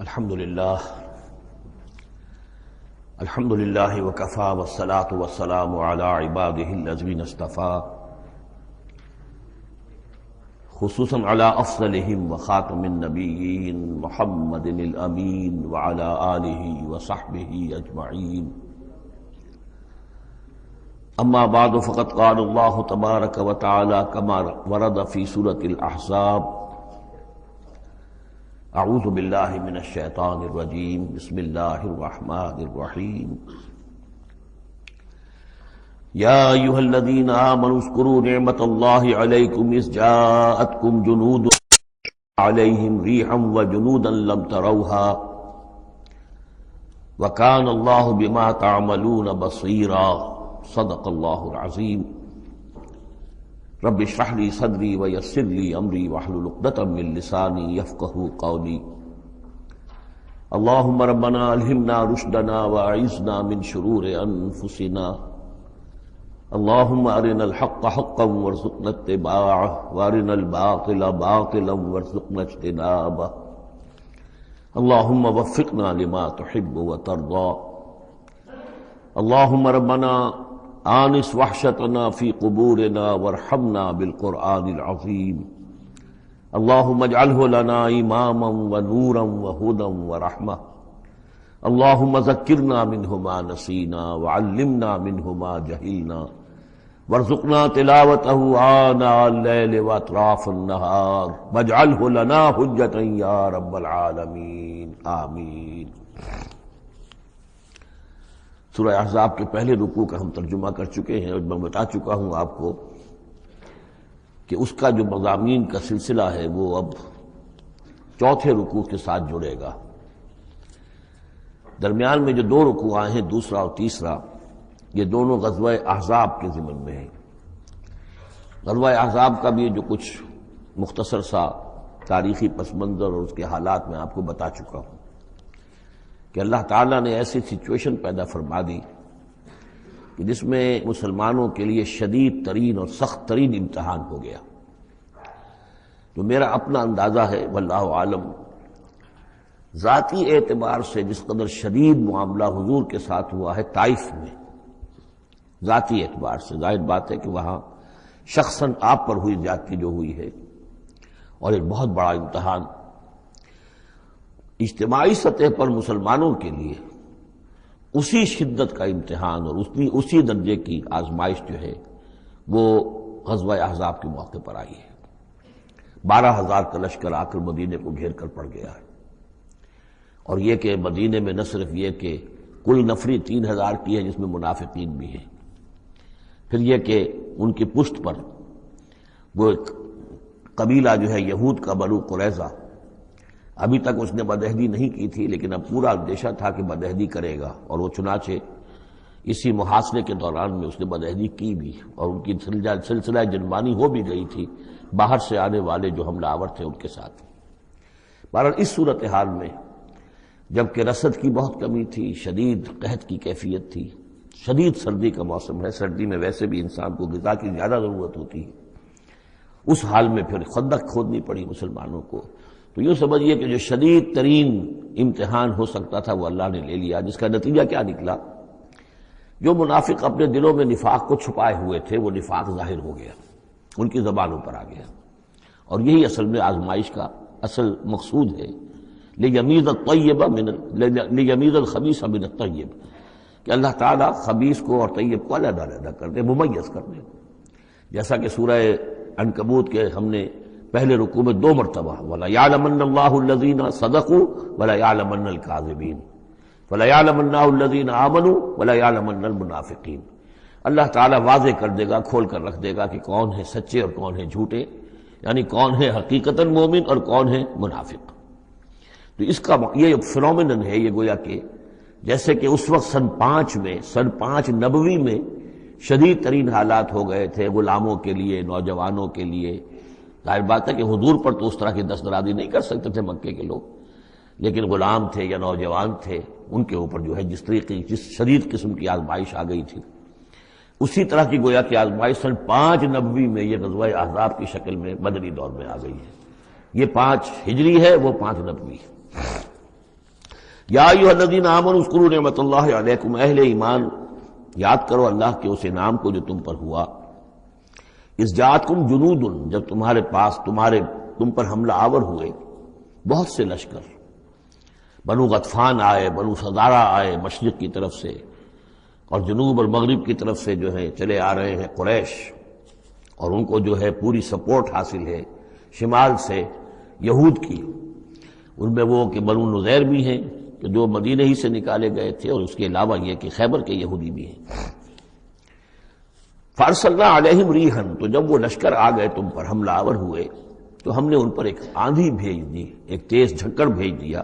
الحمدللہ وکفی والصلاة والسلام علی عبادہ الذین اصطفیٰ خصوصاً علی افضلہم وخاتم النبیین محمد الامین وعلی آلہ وصحبہ اجمعین اما بعد فقد قال اللہ تبارک وتعالی کما ورد فی سورۃ الاحزاب اعوذ باللہ من الشیطان الرجیم بسم اللہ الرحمن الرحیم یا ایھا الذین آمنوا اذکروا نعمت اللہ علیکم اذ جاءتکم جنود علیہم ریحا وجنودا لم تروها وکان اللہ بما تعملون بصیرا صدق اللہ العظیم رب اشرح لی صدری ویسر لی امری واحلل عقدۃ من لسانی یفقہوا قولی اللہم ربنا الہمنا رشدنا واعذنا من شرور انفسنا اللہم ارنا الحق حقا وارزقنا اتباعه وارنا الباطل باطلا وارزقنا اجتنابه اللہم وفقنا لما تحب وترضى اللہم ربنا آنس وحشتنا فی قبورنا وارحمنا بالقرآن العظیم اللہم اجعلہ لنا اماما ونورا وہدا ورحمہ اللہم ذکرنا منہ ما نسینا وعلمنا منہ ما جہلنا وارزقنا تلاوتہ آناء اللیل واطراف النہار واجعلہ لنا حجتا یا رب العالمین آمین۔ سورہ احزاب کے پہلے رکوع کا ہم ترجمہ کر چکے ہیں اور میں بتا چکا ہوں آپ کو کہ اس کا جو مضامین کا سلسلہ ہے وہ اب چوتھے رکوع کے ساتھ جڑے گا۔ درمیان میں جو دو رکوع آئے ہیں، دوسرا اور تیسرا، یہ دونوں غزوہ احزاب کے ضمن میں ہیں۔ غزوہ احزاب کا بھی جو کچھ مختصر سا تاریخی پس منظر اور اس کے حالات میں آپ کو بتا چکا ہوں کہ اللہ تعالیٰ نے ایسی سچویشن پیدا فرما دی کہ جس میں مسلمانوں کے لیے شدید ترین اور سخت ترین امتحان ہو گیا۔ جو میرا اپنا اندازہ ہے واللہ عالم، ذاتی اعتبار سے جس قدر شدید معاملہ حضور کے ساتھ ہوا ہے طائف میں، ذاتی اعتبار سے ظاہر بات ہے کہ وہاں شخصاً آپ پر ہوئی زیادتی جو ہوئی ہے اور ایک بہت بڑا امتحان اجتماعی سطح پر مسلمانوں کے لیے اسی شدت کا امتحان اور اسی درجے کی آزمائش جو ہے وہ غزوہ احزاب کے موقع پر آئی ہے۔ 12,000 کا لشکر آ کر مدینے کو گھیر کر پڑ گیا ہے، اور یہ کہ مدینے میں نہ صرف یہ کہ کل نفری 3,000 کی ہے جس میں منافقین بھی ہیں، پھر یہ کہ ان کی پشت پر وہ ایک قبیلہ جو ہے یہود کا بنو قریظہ، ابھی تک اس نے بدعہدی نہیں کی تھی لیکن اب پورا اندیشہ تھا کہ بدعہدی کرے گا، اور وہ چنانچہ اسی محاصرے کے دوران میں اس نے بدعہدی کی بھی، اور ان کی سلسلہ جنبانی ہو بھی گئی تھی باہر سے آنے والے جو حملہ آور تھے ان کے ساتھ۔ بہرحال اس صورتحال میں جبکہ رسد کی بہت کمی تھی، شدید قحط کی کیفیت تھی، شدید سردی کا موسم ہے، سردی میں ویسے بھی انسان کو غذا کی زیادہ ضرورت ہوتی ہے، اس حال میں پھر خندق کھودنی پڑی مسلمانوں کو۔ تو یہ سمجھیے کہ جو شدید ترین امتحان ہو سکتا تھا وہ اللہ نے لے لیا، جس کا نتیجہ کیا نکلا؟ جو منافق اپنے دلوں میں نفاق کو چھپائے ہوئے تھے وہ نفاق ظاہر ہو گیا، ان کی زبانوں پر آ گیا، اور یہی اصل میں آزمائش کا اصل مقصود ہے، لیمیز الخبیث من الطیب، کہ اللہ تعالیٰ خبیث کو اور طیب کو علیحدہ علیحدہ کر دے، ممیز کر دے۔ جیسا کہ سورہ عنکبوت کے ہم نے پہلے رکوع میں 2 مرتبہ وَلَيَعْلَمَنَّ اللَّهُ الَّذِينَ صَدَقُوا وَلَيَعْلَمَنَّ الْكَاذِبِينَ وَلَيَعْلَمَنَّ الَّذِينَ آمَنُوا وَلَيَعْلَمَنَّ الْمُنَافِقِينَ۔ اللہ تعالیٰ واضح کر دے گا، کھول کر رکھ دے گا کہ کون ہے سچے اور کون ہے جھوٹے، یعنی کون ہے حقیقتاً مومن اور کون ہے منافق۔ تو اس کا یہ فنومینن ہے، یہ گویا کہ جیسے کہ اس وقت سن 5 نبوی میں شدید ترین حالات ہو گئے تھے غلاموں کے لیے، نوجوانوں کے لیے۔ ظاہر بات ہے کہ حضور پر تو اس طرح کی دست درازی نہیں کر سکتے تھے مکے کے لوگ، لیکن غلام تھے یا نوجوان تھے، ان کے اوپر جو ہے جس شدید قسم کی آزمائش آ گئی تھی، اسی طرح کی گویا کہ آزمائش سن 5 نبوی میں یہ غزوہ احزاب کی شکل میں مدنی دور میں آ گئی ہے۔ یہ 5 ہجری ہے، وہ 5 نبوی ہے۔ یا ایھا الذین آمنوا اذکروا نعمت اللہ علیکم، اہل ایمان یاد کرو اللہ کے اس انعام کو جو تم پر ہوا، اذ جاءتکم جنود، جب تمہارے پاس تم پر حملہ آور ہوئے بہت سے لشکر، بنو غطفان آئے، بنو فزارہ آئے مشرق کی طرف سے، اور جنوب اور مغرب کی طرف سے جو ہے چلے آ رہے ہیں قریش، اور ان کو جو ہے پوری سپورٹ حاصل ہے شمال سے یہود کی، ان میں وہ کہ بنو نذیر بھی ہیں کہ جو مدینہ ہی سے نکالے گئے تھے، اور اس کے علاوہ یہ کہ خیبر کے یہودی بھی ہیں۔ فارسلنا علیہم ریحن، تو جب وہ لشکر آ گئے تم پر حملہ آور ہوئے تو ہم نے ان پر ایک آندھی بھیج دی، ایک تیز جھکڑ بھیج دیا،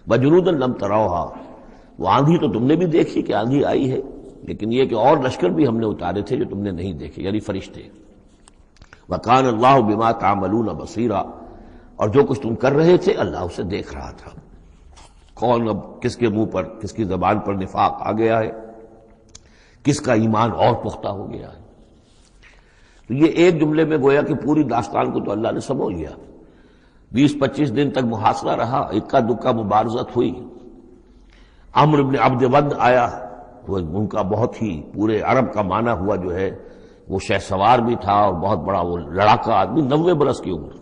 وجنودا لم تروہا، وہ آندھی تو تم نے بھی دیکھی کہ آندھی آئی ہے، لیکن یہ کہ اور لشکر بھی ہم نے اتارے تھے جو تم نے نہیں دیکھے، یعنی فرشتے۔ وکان اللہ بما تعملون بصیرا، اور جو کچھ تم کر رہے تھے اللہ اسے دیکھ رہا تھا۔ کون اب کس کے منہ پر، کس کی زبان پر نفاق آ گیا ہے، کس کا ایمان اور پختہ ہو گیا ہے۔ تو یہ ایک جملے میں گویا کہ پوری داستان کو تو اللہ نے سمجھ لیا۔ 20-25 دن تک محاصرہ رہا، اکا دکا مبارزت ہوئی۔ عمرو بن عبد ود آیا، وہ ان کا بہت ہی پورے عرب کا معنی ہوا جو ہے، وہ شہ سوار بھی تھا اور بہت بڑا وہ لڑاکا آدمی، 90 برس کی عمر،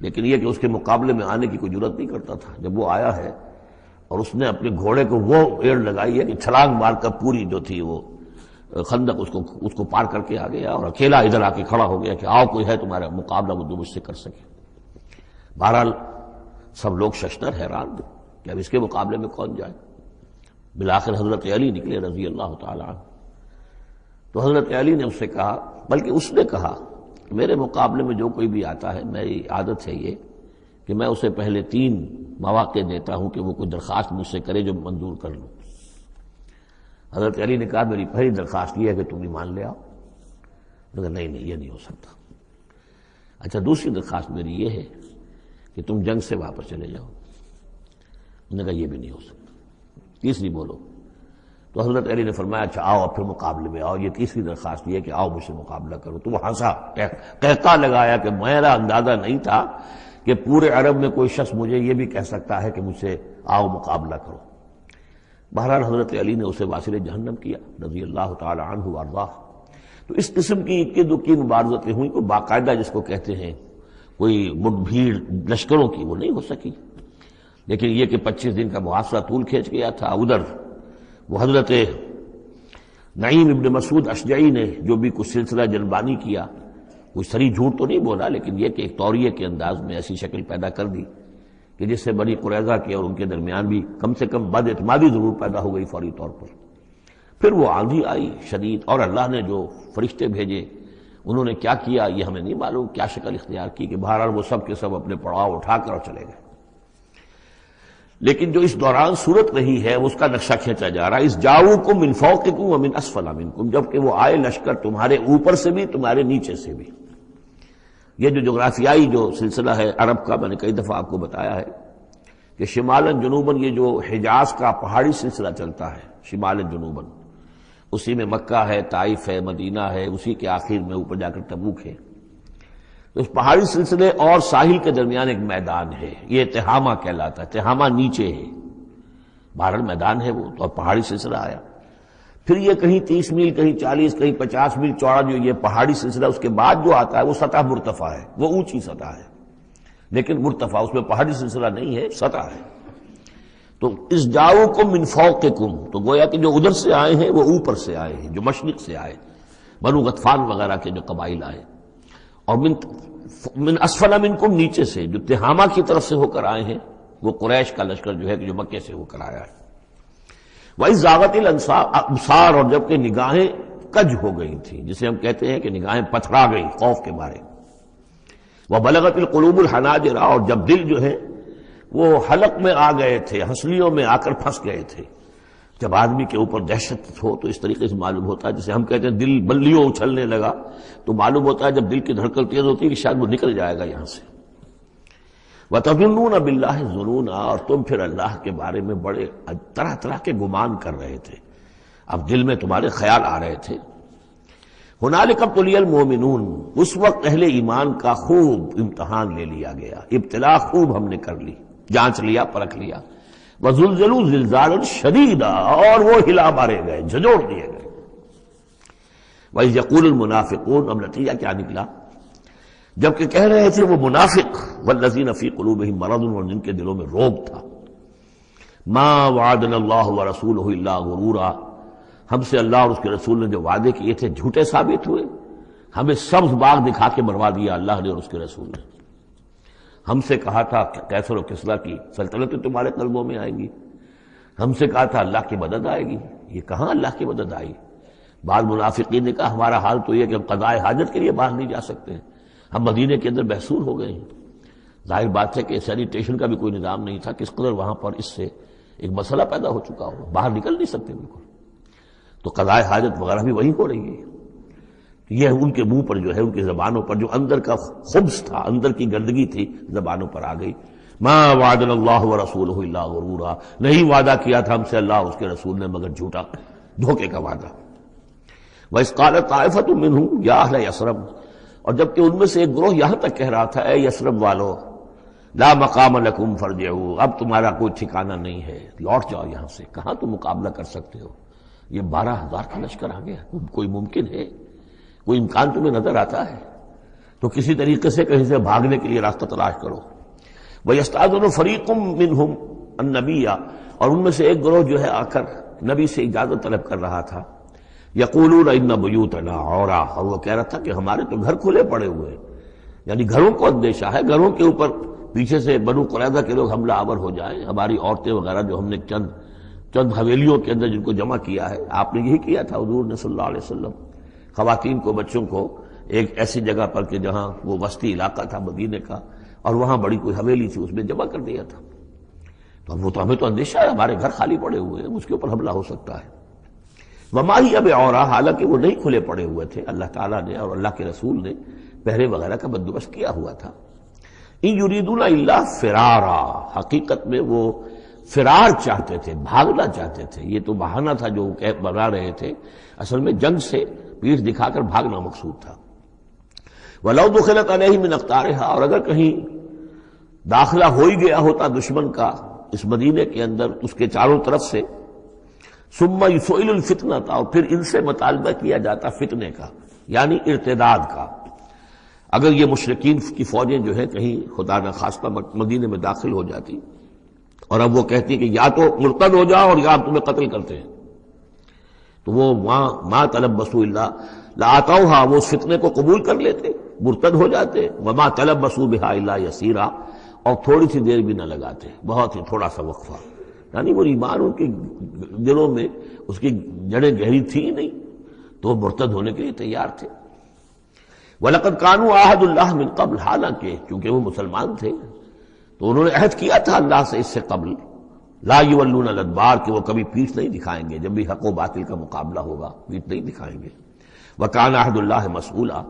لیکن یہ کہ اس کے مقابلے میں آنے کی کوئی جرت نہیں کرتا تھا۔ جب وہ آیا ہے اور اس نے اپنے گھوڑے کو وہ ایڑ لگائی ہے کہ چھلانگ مار کر پوری جو تھی وہ خندق اس کو پار کر کے آ گیا، اور اکیلا ادھر آ کے کھڑا ہو گیا کہ آؤ کوئی ہے تمہارا مقابلہ وہ جو مجھ سے کر سکے۔ بہرحال سب لوگ ششدر حیران کہ اب اس کے مقابلے میں کون جائے۔ بالآخر حضرت علی نکلے رضی اللہ تعالی عنہ، تو حضرت علی نے اس سے کہا، بلکہ اس نے کہا میرے مقابلے میں جو کوئی بھی آتا ہے، میری عادت ہے یہ کہ میں اسے پہلے 3 مواقع دیتا ہوں کہ وہ کوئی درخواست مجھ سے کرے جو منظور کر لوں۔ حضرت علی نے کہا میری پہلی درخواست یہ ہے کہ تم ایمان لے آؤ۔ نہیں یہ نہیں ہو سکتا۔ اچھا دوسری درخواست میری یہ ہے کہ تم جنگ سے واپس چلے جاؤ۔ انہوں نے کہا یہ بھی نہیں ہو سکتا۔ تیسری بولو۔ تو حضرت علی نے فرمایا اچھا آؤ اب پھر مقابلے میں آؤ، یہ تیسری درخواست یہ ہے کہ آؤ مجھ سے مقابلہ کرو۔ تو وہ ہنسا، قہقہ لگایا کہ میرا اندازہ نہیں تھا کہ پورے عرب میں کوئی شخص مجھے یہ بھی کہہ سکتا ہے کہ مجھ سے آؤ مقابلہ کرو۔ بہرحال حضرت علی نے اسے واصل جہنم کیا رضی اللہ تعالی عنہ وارضاہ۔ تو اس قسم کی اکی دکی مبارزتیں ہوئیں، کوئی باقاعدہ جس کو کہتے ہیں کوئی مٹ بھیڑ لشکروں کی وہ نہیں ہو سکی، لیکن یہ کہ 25 دن کا محاصرہ طول کھینچ گیا تھا۔ ادھر وہ حضرت نعیم ابن مسعود اشجعی نے جو بھی کچھ سلسلہ جلبانی کیا، کوئی سری جھوٹ تو نہیں بولا، لیکن یہ کہ ایک توریے کے انداز میں ایسی شکل پیدا کر دی کہ جس سے بنی قریظہ کے اور ان کے درمیان بھی کم سے کم بد اعتمادی ضرور پیدا ہو گئی فوری طور پر۔ پھر وہ آندھی آئی شدید، اور اللہ نے جو فرشتے بھیجے انہوں نے کیا کیا یہ ہمیں نہیں معلوم، کیا شکل اختیار کی، کہ بہرحال وہ سب کے سب اپنے پڑاؤ اٹھا کر اور چلے گئے۔ لیکن جو اس دوران صورت رہی ہے اس کا نقشہ کھینچا جا رہا ہے، اس جاؤکم من فوقکم ومن اسفل منکم، جبکہ وہ آئے لشکر تمہارے اوپر سے بھی تمہارے نیچے سے بھی۔ یہ جو جغرافیائی جو سلسلہ ہے عرب کا، میں نے کئی دفعہ آپ کو بتایا ہے کہ شمالاً جنوباً یہ جو حجاز کا پہاڑی سلسلہ چلتا ہے شمالاً جنوباً، اسی میں مکہ ہے، طائف ہے، مدینہ ہے، اسی کے آخر میں اوپر جا کر تبوک ہے۔ تو اس پہاڑی سلسلے اور ساحل کے درمیان ایک میدان ہے، یہ تہامہ کہلاتا ہے، تہامہ نیچے ہے، بہرحال میدان ہے وہ، تو اور پہاڑی سلسلہ آیا۔ پھر یہ کہیں 30 میل، کہیں 40، کہیں 50 میل چوڑا جو یہ پہاڑی سلسلہ، اس کے بعد جو آتا ہے وہ سطح مرتفع ہے، وہ اونچی سطح ہے، لیکن مرتفع اس میں پہاڑی سلسلہ نہیں ہے، سطح ہے۔ تو اس جاؤکم من فوقکم، تو گویا کہ جو ادھر سے آئے ہیں وہ اوپر سے آئے ہیں، جو مشرق سے آئے، بنو غطفان وغیرہ کے جو قبائل آئے، اور من اسفل منکم نیچے سے جو تہامہ کی طرف سے ہو کر آئے ہیں وہ قریش کا لشکر جو ہے کہ جو مکے سے ہو کر آیا ہے۔ وَإِذْ زَاغَتِ الْأَبْصَارُ، اور جبکہ نگاہیں کج ہو گئی تھیں، جسے ہم کہتے ہیں کہ نگاہیں پتھرا گئیں خوف کے مارے۔ وَبَلَغَتِ الْقُلُوبُ الْحَنَاجِرَ، اور جب دل جو ہے وہ حلق میں آ گئے تھے، ہنسلیوں میں آ کر پھنس گئے تھے۔ جب آدمی کے اوپر دہشت ہو تو اس طریقے سے معلوم ہوتا ہے، جسے ہم کہتے ہیں دل بلیوں اچھلنے لگا، تو معلوم ہوتا ہے جب دل کی دھڑکن تیز ہوتی ہے کہ شاید وہ نکل جائے گا یہاں سے۔ وَتَظُنُّونَ بِاللَّهِ الظُّنُونَ، اور تم پھر اللہ کے بارے میں بڑے طرح طرح کے گمان کر رہے تھے، اب دل میں تمہارے خیال آ رہے تھے۔ هُنَالِكَ ابْتُلِيَ الْمُؤْمِنُونَ، اس وقت اہل ایمان کا خوب امتحان لے لیا گیا، ابتلا خوب ہم نے کر لی، جانچ لیا، پرکھ لیا۔ وزلزلوا زلزالا شدیدا، اور وہ ہلا مارے گئے، جھنجھوڑ دیے گئے۔ وَإِذْ يَقُولُ الْمُنَافِقُونَ، اب نتیجہ کیا نکلا؟ جبکہ کہہ رہے تھے وہ منافق، وَالَّذِينَ فِي قُلُوبِهِم مَرَضٌ، اور جن کے دلوں میں روگ تھا، مَا وَعَدَنَا اللَّهُ وَرَسُولُهُ إِلَّا غُرُورًا، ہم سے اللہ اور اس کے رسول نے جو وعدے کیے تھے جھوٹے ثابت ہوئے، ہمیں سبز باغ دکھا کے مروا دیا اللہ نے اور اس کے رسول نے۔ ہم سے کہا تھا کہ قیصر و کسریٰ کی سلطنتیں تمہارے قلبوں میں آئیں گی، ہم سے کہا تھا اللہ کی مدد آئے گی، یہ کہاں اللہ کی مدد آئی؟ بعض منافقین نے کہا ہمارا حال تو یہ کہ ہم قضائے حاجت کے لیے باہر نہیں جا سکتے ہیں، ہم مدینے کے اندر محصور ہو گئے ہیں۔ ظاہر بات ہے کہ سینیٹیشن کا بھی کوئی نظام نہیں تھا، کس قدر وہاں پر اس سے ایک مسئلہ پیدا ہو چکا ہو، باہر نکل نہیں سکتے بالکل، تو قضائے حاجت وغیرہ بھی وہیں ہو رہی ہے۔ یہ ان کے منہ پر جو ہے، ان کی زبانوں پر جو اندر کا خبث تھا، اندر کی گندگی تھی، زبانوں پر آ گئی۔ ما وعدنا اللہ ورسولہ الا غرورا، نہیں وعدہ کیا تھا ہم سے اللہ اور اس کے رسول نے مگر جھوٹا، دھوکے کا وعدہ۔ وَإِذْ قَالَتْ طَائِفَةٌ مِّنْهُمْ يَا أَهْلَ يَثْرِبَ، اور جبکہ ان میں سے ایک گروہ یہاں تک کہہ رہا تھا اے یثرب والو، لا مقام لکم فارجعوا، اب تمہارا کوئی ٹھکانہ نہیں ہے، لوٹ جاؤ یہاں سے، کہاں تم مقابلہ کر سکتے ہو، یہ 12,000 کا لشکر آ گیا، کوئی ممکن ہے، کوئی امکان تمہیں نظر آتا ہے تو کسی طریقے سے کہیں سے بھاگنے کے لیے راستہ تلاش کرو۔ وَيَسْتَأْذِنُ فَرِيقٌ مِّنْهُمْ النَّبِيَّ، اور ان میں سے ایک گروہ جو ہے آ کر نبی سے اجازت طلب کر رہا تھا، یقولون ان بیوتنا عورا، اور وہ کہہ رہا تھا کہ ہمارے تو گھر کھلے پڑے ہوئے ہیں، یعنی گھروں کو اندیشہ ہے، گھروں کے اوپر پیچھے سے بنو قریظہ کے لوگ حملہ آور ہو جائیں، ہماری عورتیں وغیرہ جو ہم نے چند حویلیوں کے اندر جن کو جمع کیا ہے، آپ نے یہی کیا تھا حضور نے صلی اللہ علیہ وسلم، خواتین کو بچوں کو ایک ایسی جگہ پر کہ جہاں وہ وسطی علاقہ تھا مدینے کا، اور وہاں بڑی کوئی حویلی تھی اس میں جمع کر دیا تھا، تو وہ تو ہمیں تو اندیشہ ہے، ہمارے گھر خالی پڑے ہوئے ہیں، اس کے اوپر حملہ ہو سکتا ہے۔ وما ہی اب عورا، حالانکہ وہ نہیں کھلے پڑے ہوئے تھے، اللہ تعالیٰ نے اور اللہ کے رسول نے پہرے وغیرہ کا بندوبست کیا ہوا تھا۔ ان یریدون الا فرارا، حقیقت میں وہ فرار چاہتے تھے، بھاگنا چاہتے تھے، یہ تو بہانہ تھا جو بنا رہے تھے، اصل میں جنگ سے پیٹھ دکھا کر بھاگنا مقصود تھا۔ وَلَوْ دُخِلَتْ عَلَيْهِمْ مِنْ أَقْطَارِهَا، اور اگر کہیں داخلہ ہو ہی گیا ہوتا دشمن کا اس مدینے کے اندر اس کے چاروں طرف سے، ثُمَّ يُسْئِلُ الْفِتْنَةَ، اور پھر ان سے مطالبہ کیا جاتا فتنے کا، یعنی ارتداد کا۔ اگر یہ مشرکین کی فوجیں جو ہیں کہیں خدا نہ خواستہ مدینے میں داخل ہو جاتی اور اب وہ کہتی کہ یا تو مرتد ہو جاؤ اور یا ہم تمہیں قتل کرتے ہیں، تو وہ ما تلبسوا الا لآتوها، وہ اس فتنے کو قبول کر لیتے، مرتد ہو جاتے، وما تلبسوا بها الا یسیرا، اور تھوڑی سی دیر بھی نہ لگاتے، بہت ہی تھوڑا سا وقفہ، یعنی وہ ایمان ان کے دلوں میں اس کی جڑیں گہری تھی نہیں، تو وہ مرتد ہونے کے لیے تیار تھے۔ وَلَقَدْ كَانُوا عَاهَدُوا اللَّهِ مِنْ قَبْلُ، حالانکہ چونکہ وہ مسلمان تھے تو انہوں نے عہد کیا تھا اللہ سے اس سے قبل، لا یولون الادبار، کہ وہ کبھی پیٹھ نہیں دکھائیں گے، جب بھی حق و باطل کا مقابلہ ہوگا پیٹھ نہیں دکھائیں گے۔ وَكَانَ عَهْدُ اللَّهِ مَسْئُولًا،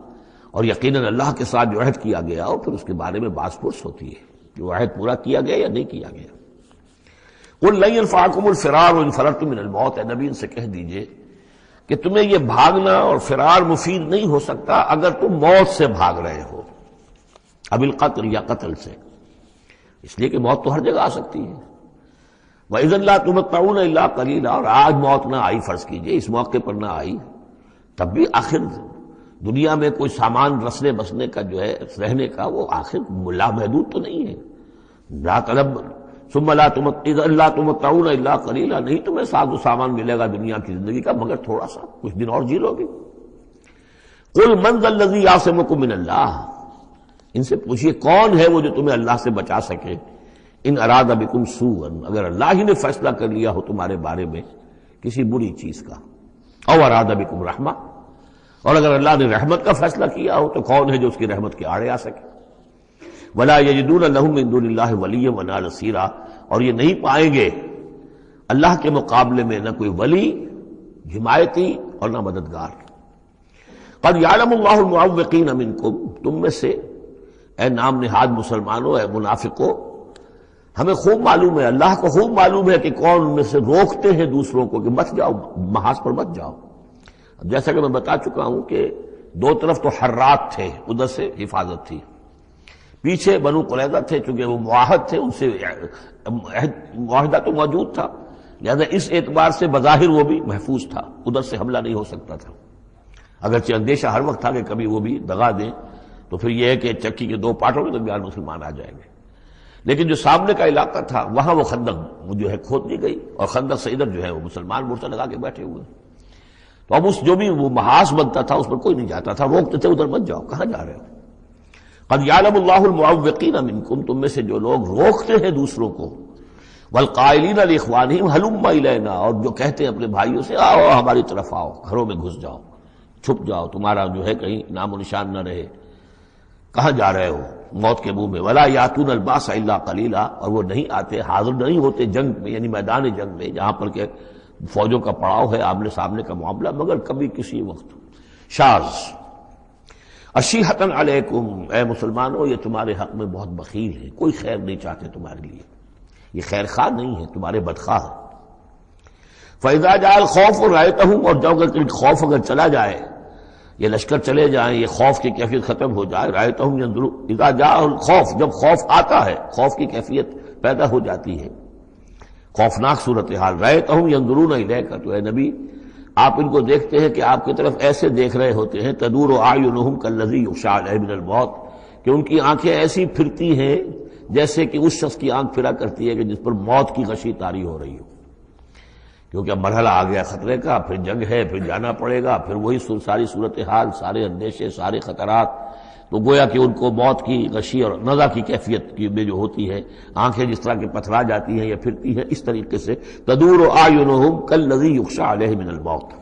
اور یقیناً اللہ کے ساتھ جو عہد کیا گیا اور پھر اس کے بارے میں باز پرس ہوتی ہے کہ وہ عہد پورا کیا گیا یا نہیں کیا گیا۔ قُلْ لَن يَنفَعَكُمُ الْفِرَارُ إِنْ فَرَرْتُم مِّنَ الْمَوْتِ، اے نبی ان سے کہہ دیجئے کہ تمہیں یہ بھاگنا اور فرار مفید نہیں ہو سکتا اگر تم موت سے بھاگ رہے ہو، اب القتل یا قتل سے، اس لیے کہ موت تو ہر جگہ آ سکتی ہے۔ وَإِذًا لَّا تُمَتَّعُونَ إِلَّا قَلِيلًا، اور آج موت نہ آئی، فرض کیجئے اس موقع پر نہ آئی، تب بھی آخر دنیا میں کوئی سامان رسنے بسنے کا جو ہے رہنے کا وہ آخر لامحدود تو نہیں ہے۔ لا طلب ثم لا تمتعون الا قلیلا، نہیں تمہیں ساز و سامان ملے گا دنیا کی زندگی کا مگر تھوڑا سا، کچھ دن اور جی لو گے۔ قل من ذا الذی یعصمکم من اللہ، ان سے پوچھئے کون ہے وہ جو تمہیں اللہ سے بچا سکے، ان اراد بکم سوءا، اگر اللہ ہی نے فیصلہ کر لیا ہو تمہارے بارے میں کسی بری چیز کا، او اراد بکم رحمہ، اور اگر اللہ نے رحمت کا فیصلہ کیا ہو تو کون ہے جو اس کی رحمت کے آڑے آ سکے۔ ولا یجدون لهم من دون اللہ ولیا ولا نصیرا، اور یہ نہیں پائیں گے اللہ کے مقابلے میں نہ کوئی ولی، حمایتی اور نہ مددگار۔ قد یعلم اللہ المعوقین منکم، تم میں سے اے نام نہاد مسلمانوں، اے منافقوں، ہمیں خوب معلوم ہے، اللہ کو خوب معلوم ہے کہ کون ان میں سے روکتے ہیں دوسروں کو کہ مت جاؤ، محاذ پر مت جاؤ۔ جیسا کہ میں بتا چکا ہوں کہ دو طرف تو حرات تھے، ادھر سے حفاظت تھی، پیچھے بنو قریظہ تھے، چونکہ وہ معاہد تھے، ان سے معاہدہ تو موجود تھا، لہذا اس اعتبار سے بظاہر وہ بھی محفوظ تھا، ادھر سے حملہ نہیں ہو سکتا تھا، اگرچہ اندیشہ ہر وقت تھا کہ کبھی وہ بھی دغا دیں تو پھر یہ ہے کہ چکی کے دو پارٹوں کے درمیان مسلمان آ جائیں گے۔ لیکن جو سامنے کا علاقہ تھا وہاں وہ خندق جو ہے کھود دی گئی، اور خندق سے ادھر جو ہے وہ مسلمان مورچہ لگا کے بیٹھے ہوئے، تو اب اس جو بھی وہ محاذ بنتا تھا اس پر کوئی نہیں جاتا تھا، روکتے تھے ادھر مت جاؤ، کہاں جا رہے ہو؟ قد یعلم اللہ المعوقین منکم، تم میں سے جو لوگ روکتے ہیں دوسروں کو، والقائلین لاخوانہم ہلم الینا، اور جو کہتے ہیں اپنے بھائیوں سے آؤ ہماری طرف آؤ، گھروں میں گھس جاؤ، چھپ جاؤ، تمہارا جو ہے کہیں نام و نشان نہ رہے، کہاں جا رہے ہو موت کے منہ میں، ولا یاتون الباس الا قلیلا، اور وہ نہیں آتے، حاضر نہیں ہوتے جنگ میں، یعنی میدان جنگ میں جہاں پر کہ فوجوں کا پڑاؤ ہے، آمنے سامنے کا معاملہ، مگر کبھی کسی وقت۔ شاذ اشیحۃ علیکم، اے مسلمانوں یہ تمہارے حق میں بہت بخیل ہے، کوئی خیر نہیں چاہتے تمہارے لیے، یہ خیر خواہ نہیں ہے، تمہارے بدخواہ ہے۔ فاذا جاء الخوف رأیتہم، اور جب خوف اگر چلا جائے، یہ لشکر چلے جائیں، یہ خوف کی کیفیت ختم ہو جائے، رأیتہم ینظرون، اذا جاء الخوف، جب خوف آتا ہے، خوف کی کیفیت پیدا ہو جاتی ہے، خوفناک صورتحال، رأیتہم ینظرون الیک، تو اے نبی آپ ان کو دیکھتے ہیں کہ آپ کی طرف ایسے دیکھ رہے ہوتے ہیں، تدور اعینہم کالذی یغشی علیہ من الموت، کہ ان کی آنکھیں ایسی پھرتی ہیں جیسے کہ اس شخص کی آنکھ پھرا کرتی ہے کہ جس پر موت کی غشی طاری ہو رہی ہو، کیونکہ اب مرحلہ آ گیا خطرے کا، پھر جنگ ہے، پھر جانا پڑے گا، پھر وہی ساری صورتحال، سارے اندیشے، سارے خطرات، تو گویا کہ ان کو موت کی غشی اور نزع کی کیفیت کی میں جو ہوتی ہے، آنکھیں جس طرح کے پتھرا جاتی ہیں یا پھرتی ہیں، اس طریقے سے تدور اعینہم کالذی یغشی علیہ من الموت۔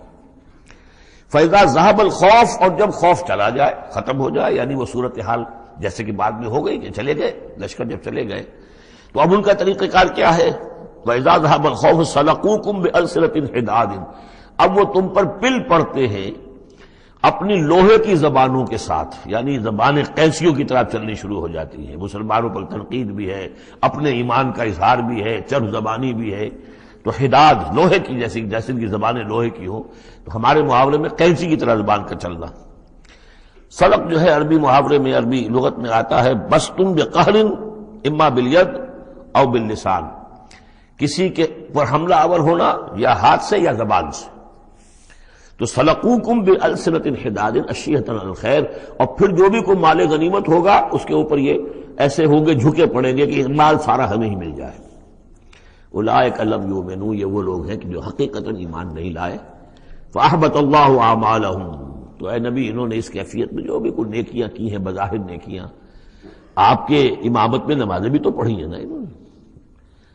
فاذا ذهب الخوف، اور جب خوف چلا جائے، ختم ہو جائے، یعنی وہ صورتحال جیسے کہ بعد میں ہو گئی کہ چلے گئے لشکر، جب چلے گئے تو اب ان کا طریقہ کار کیا ہے؟ وَإِذَا ذَهَبَ الْخَوْفُ سَلَقُوكُمْ بِأَلْسِنَةٍ حِدَادٍ، اب وہ تم پر پل پڑتے ہیں اپنی لوہے کی زبانوں کے ساتھ، یعنی زبانیں قینچیوں کی طرح چلنی شروع ہو جاتی ہیں، مسلمانوں پر تنقید بھی ہے، اپنے ایمان کا اظہار بھی ہے، چرب زبانی بھی ہے، تو حداد لوہے کی جیسے ان کی زبانیں لوہے کی ہوں، تو ہمارے محاورے میں قینچی کی طرح زبان کا چلنا۔ سلق جو ہے عربی محاورے میں، عربی لغت میں آتا ہے بسطن بقہر اما بالید او باللسان، کسی کے پر حملہ آور ہونا یا ہاتھ سے یا زبان سے، تو سلقوکم بالسنۃ حداد اشیۃ علی الخیر، اور پھر جو بھی کوئی مال غنیمت ہوگا اس کے اوپر یہ ایسے ہوں گے، جھکے پڑیں گے کہ مال سارا ہمیں ہی مل جائے۔ اولئک لم یؤمنوا، یہ وہ لوگ ہیں کہ جو حقیقتاً ایمان نہیں لائے۔ فاحبط اللہ اعمالہم، تو اے نبی انہوں نے اس کیفیت میں جو بھی کوئی نیکیاں کی ہیں، بظاہر نیکیاں، آپ کے امامت میں نمازیں بھی تو پڑھی ہیں نا انہوں نے،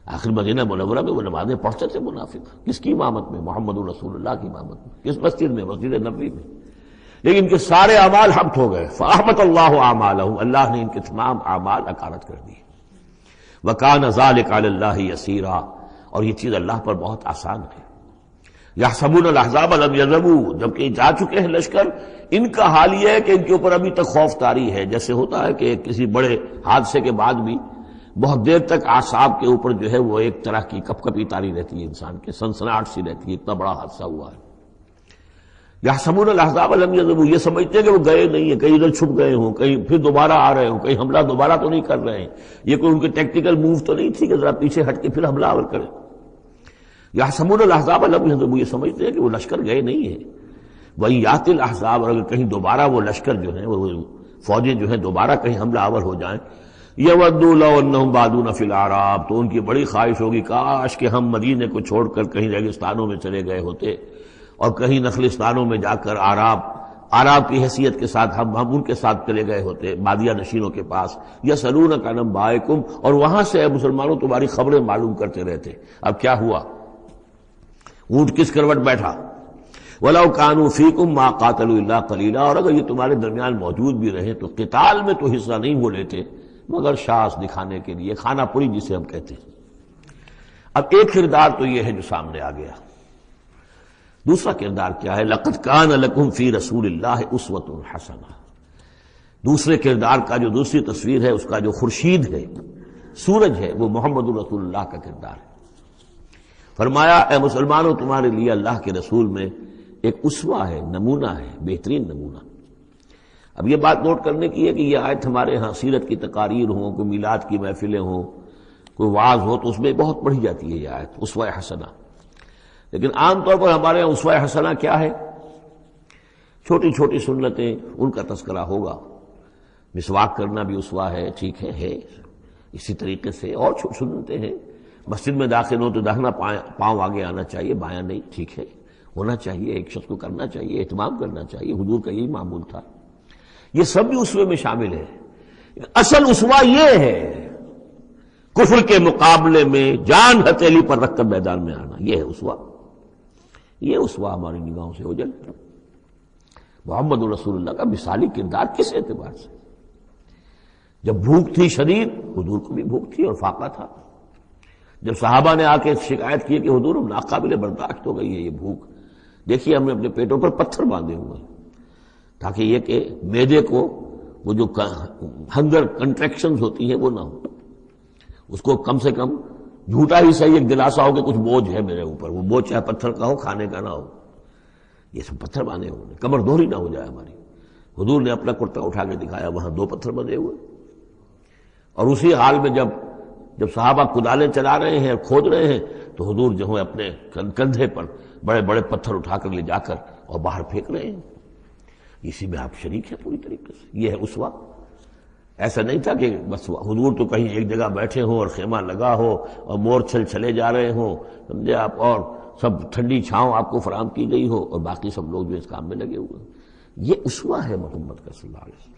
آخر مدینہ منورہ میں وہ نمازیں پڑھتے تھے منافق، کس کی امامت میں؟ محمد رسول اللہ کی امامت میں، کس مسجد میں؟ مسجد نبوی میں، لیکن ان کے سارے اعمال حبط ہو گئے۔ فاحبط اللہ اعمالہم، اللہ نے ان کے تمام اعمال اکارت کر دیے۔ وکان ذلک علی اللہ یسیرا، اور یہ چیز اللہ پر بہت آسان ہے۔ یحسبون الاحزاب لم یذهبوا، جبکہ جا چکے ہیں لشکر، ان کا حال یہ ہے کہ ان کے اوپر ابھی تک خوف طاری ہے، جیسے ہوتا ہے کہ کسی بڑے حادثے کے بعد بھی بہت دیر تک اعصاب کے اوپر جو ہے وہ ایک طرح کی کپ کپی طاری رہتی ہے، انسان کے سنسناہٹ سی رہتی ہے، اتنا بڑا حادثہ ہوا ہے۔ یحسبون الاحزاب لم یذهبوا، یہ سمجھتے ہیں کہ وہ گئے نہیں ہیں، کہیں ادھر چھپ گئے ہوں، کہیں پھر دوبارہ آ رہے ہوں، کہیں حملہ دوبارہ تو نہیں کر رہے ہیں، یہ کوئی ان کے ٹیکٹیکل موو تو نہیں تھی کہ ذرا پیچھے ہٹ کے پھر حملہ آور کریں۔ یحسبون الاحزاب لم یذهبوا، یہ سمجھتے ہیں کہ وہ لشکر گئے نہیں ہیں۔ وَإِن یأتی الاحزاب، اور اگر کہیں دوبارہ وہ لشکر جو ہیں، وہ فوجیں جو ہیں دوبارہ کہیں حملہ آور ہو جائیں، یودوا لو انہم بادون فی الاعراب، تو ان کی بڑی خواہش ہوگی کاش کہ ہم مدینے کو چھوڑ کر کہیں ریگستانوں میں چلے گئے ہوتے، اور کہیں نخلستانوں میں جا کر آراب کی حیثیت کے ساتھ ہم ان کے ساتھ چلے گئے ہوتے، بادیہ نشینوں کے پاس۔ یسألونک عن انبائکم، اور وہاں سے اے مسلمانوں تمہاری خبریں معلوم کرتے رہتے، اب کیا ہوا، اونٹ کس کروٹ بیٹھا۔ وَلَوْ كَانُوا فِيكُمْ مَا قَاتَلُوا إِلَّا قَلِيلًا، اور اگر یہ تمہارے درمیان موجود بھی رہے تو قتال میں تو حصہ نہیں وہ لیتے مگر شاس دکھانے کے لیے، کھانا پوری جسے ہم کہتے ہیں۔ اب ایک کردار تو یہ ہے جو سامنے آ گیا، دوسرا کردار کیا ہے؟ لَقَدْ كَانَ لَكُمْ فِي رَسُولِ اللَّهِ أُسْوَةٌ حَسَنَةٌ، دوسرے کردار کا جو دوسری تصویر ہے، اس کا جو خورشید ہے، سورج ہے، وہ محمد رسول اللہ کا کردار ہے۔ فرمایا اے مسلمانوں تمہارے لیے اللہ کے رسول میں ایک اسوہ ہے، نمونہ ہے، بہترین نمونہ۔ اب یہ بات نوٹ کرنے کی ہے کہ یہ آیت ہمارے ہاں سیرت کی تقاریر ہوں، کوئی میلاد کی محفلیں ہوں، کوئی وعظ ہو تو اس میں بہت پڑھی جاتی ہے یہ آیت اسوہ حسنہ. لیکن عام طور پر ہمارے یہاں اسوہ حسنہ کیا ہے؟ چھوٹی چھوٹی سنتیں، ان کا تذکرہ ہوگا. مسواک کرنا بھی اسوہ ہے، ٹھیک ہے. اسی طریقے سے اور سنتیں ہیں. مسجد میں داخل ہو تو داہنا پاؤں آگے آنا چاہیے، بایاں نہیں، ٹھیک ہے، ہونا چاہیے، ایک شخص کو کرنا چاہیے، اہتمام کرنا چاہیے. حضور کا یہی معمول تھا. یہ سب بھی اسوے میں شامل ہے. اصل اسوہ یہ ہے کفر کے مقابلے میں جان ہتھیلی پر رکھ کر میدان میں آنا. یہ ہے اسوہ. یہ اسوہ ہماری نگاہوں سے اوجھل. محمد رسول اللہ کا مثالی کردار کس اعتبار سے؟ جب بھوک تھی شدید، حضور کو بھی بھوک تھی اور فاقہ تھا. جب صحابہ نے آ کے شکایت کی کہ حضور ناقابل برداشت ہو گئی ہے یہ بھوک، دیکھیے ہم نے اپنے پیٹوں پر پتھر باندھے ہوئے ہیں تاکہ یہ کہ معدے کو وہ جو ہنگر کنٹریکشنز ہوتی ہیں وہ نہ ہو، اس کو کم سے کم جھوٹا ہی صحیح ایک دلاسا ہو کہ کچھ بوجھ ہے میرے اوپر. وہ بوجھ چاہے پتھر کا ہو، کھانے کا نہ ہو. یہ سب پتھر باندھے ہوئے، کمر دوہری نہ ہو جائے ہماری. حضور نے اپنا کرتا اٹھا کے دکھایا، وہاں 2 پتھر بندھے ہوئے. اور اسی حال میں جب صحابہ کدالیں چلا رہے ہیں، کھود رہے ہیں، تو حضور جو ہے اپنے کندھے پر بڑے بڑے پتھر اٹھا کر لے جا کر اور باہر پھینک رہے ہیں. اسی میں آپ شریک ہیں پوری طریقے سے. یہ ہے اسوہ. ایسا نہیں تھا کہ بس حضور تو کہیں ایک جگہ بیٹھے ہوں اور خیمہ لگا ہو اور مور چھل چلے جا رہے ہوں، سمجھے آپ، اور سب ٹھنڈی چھاؤں آپ کو فراہم کی گئی ہو اور باقی سب لوگ جو اس کام میں لگے ہوئے. یہ اسوہ ہے محمد کا صلی اللہ علیہ وسلم.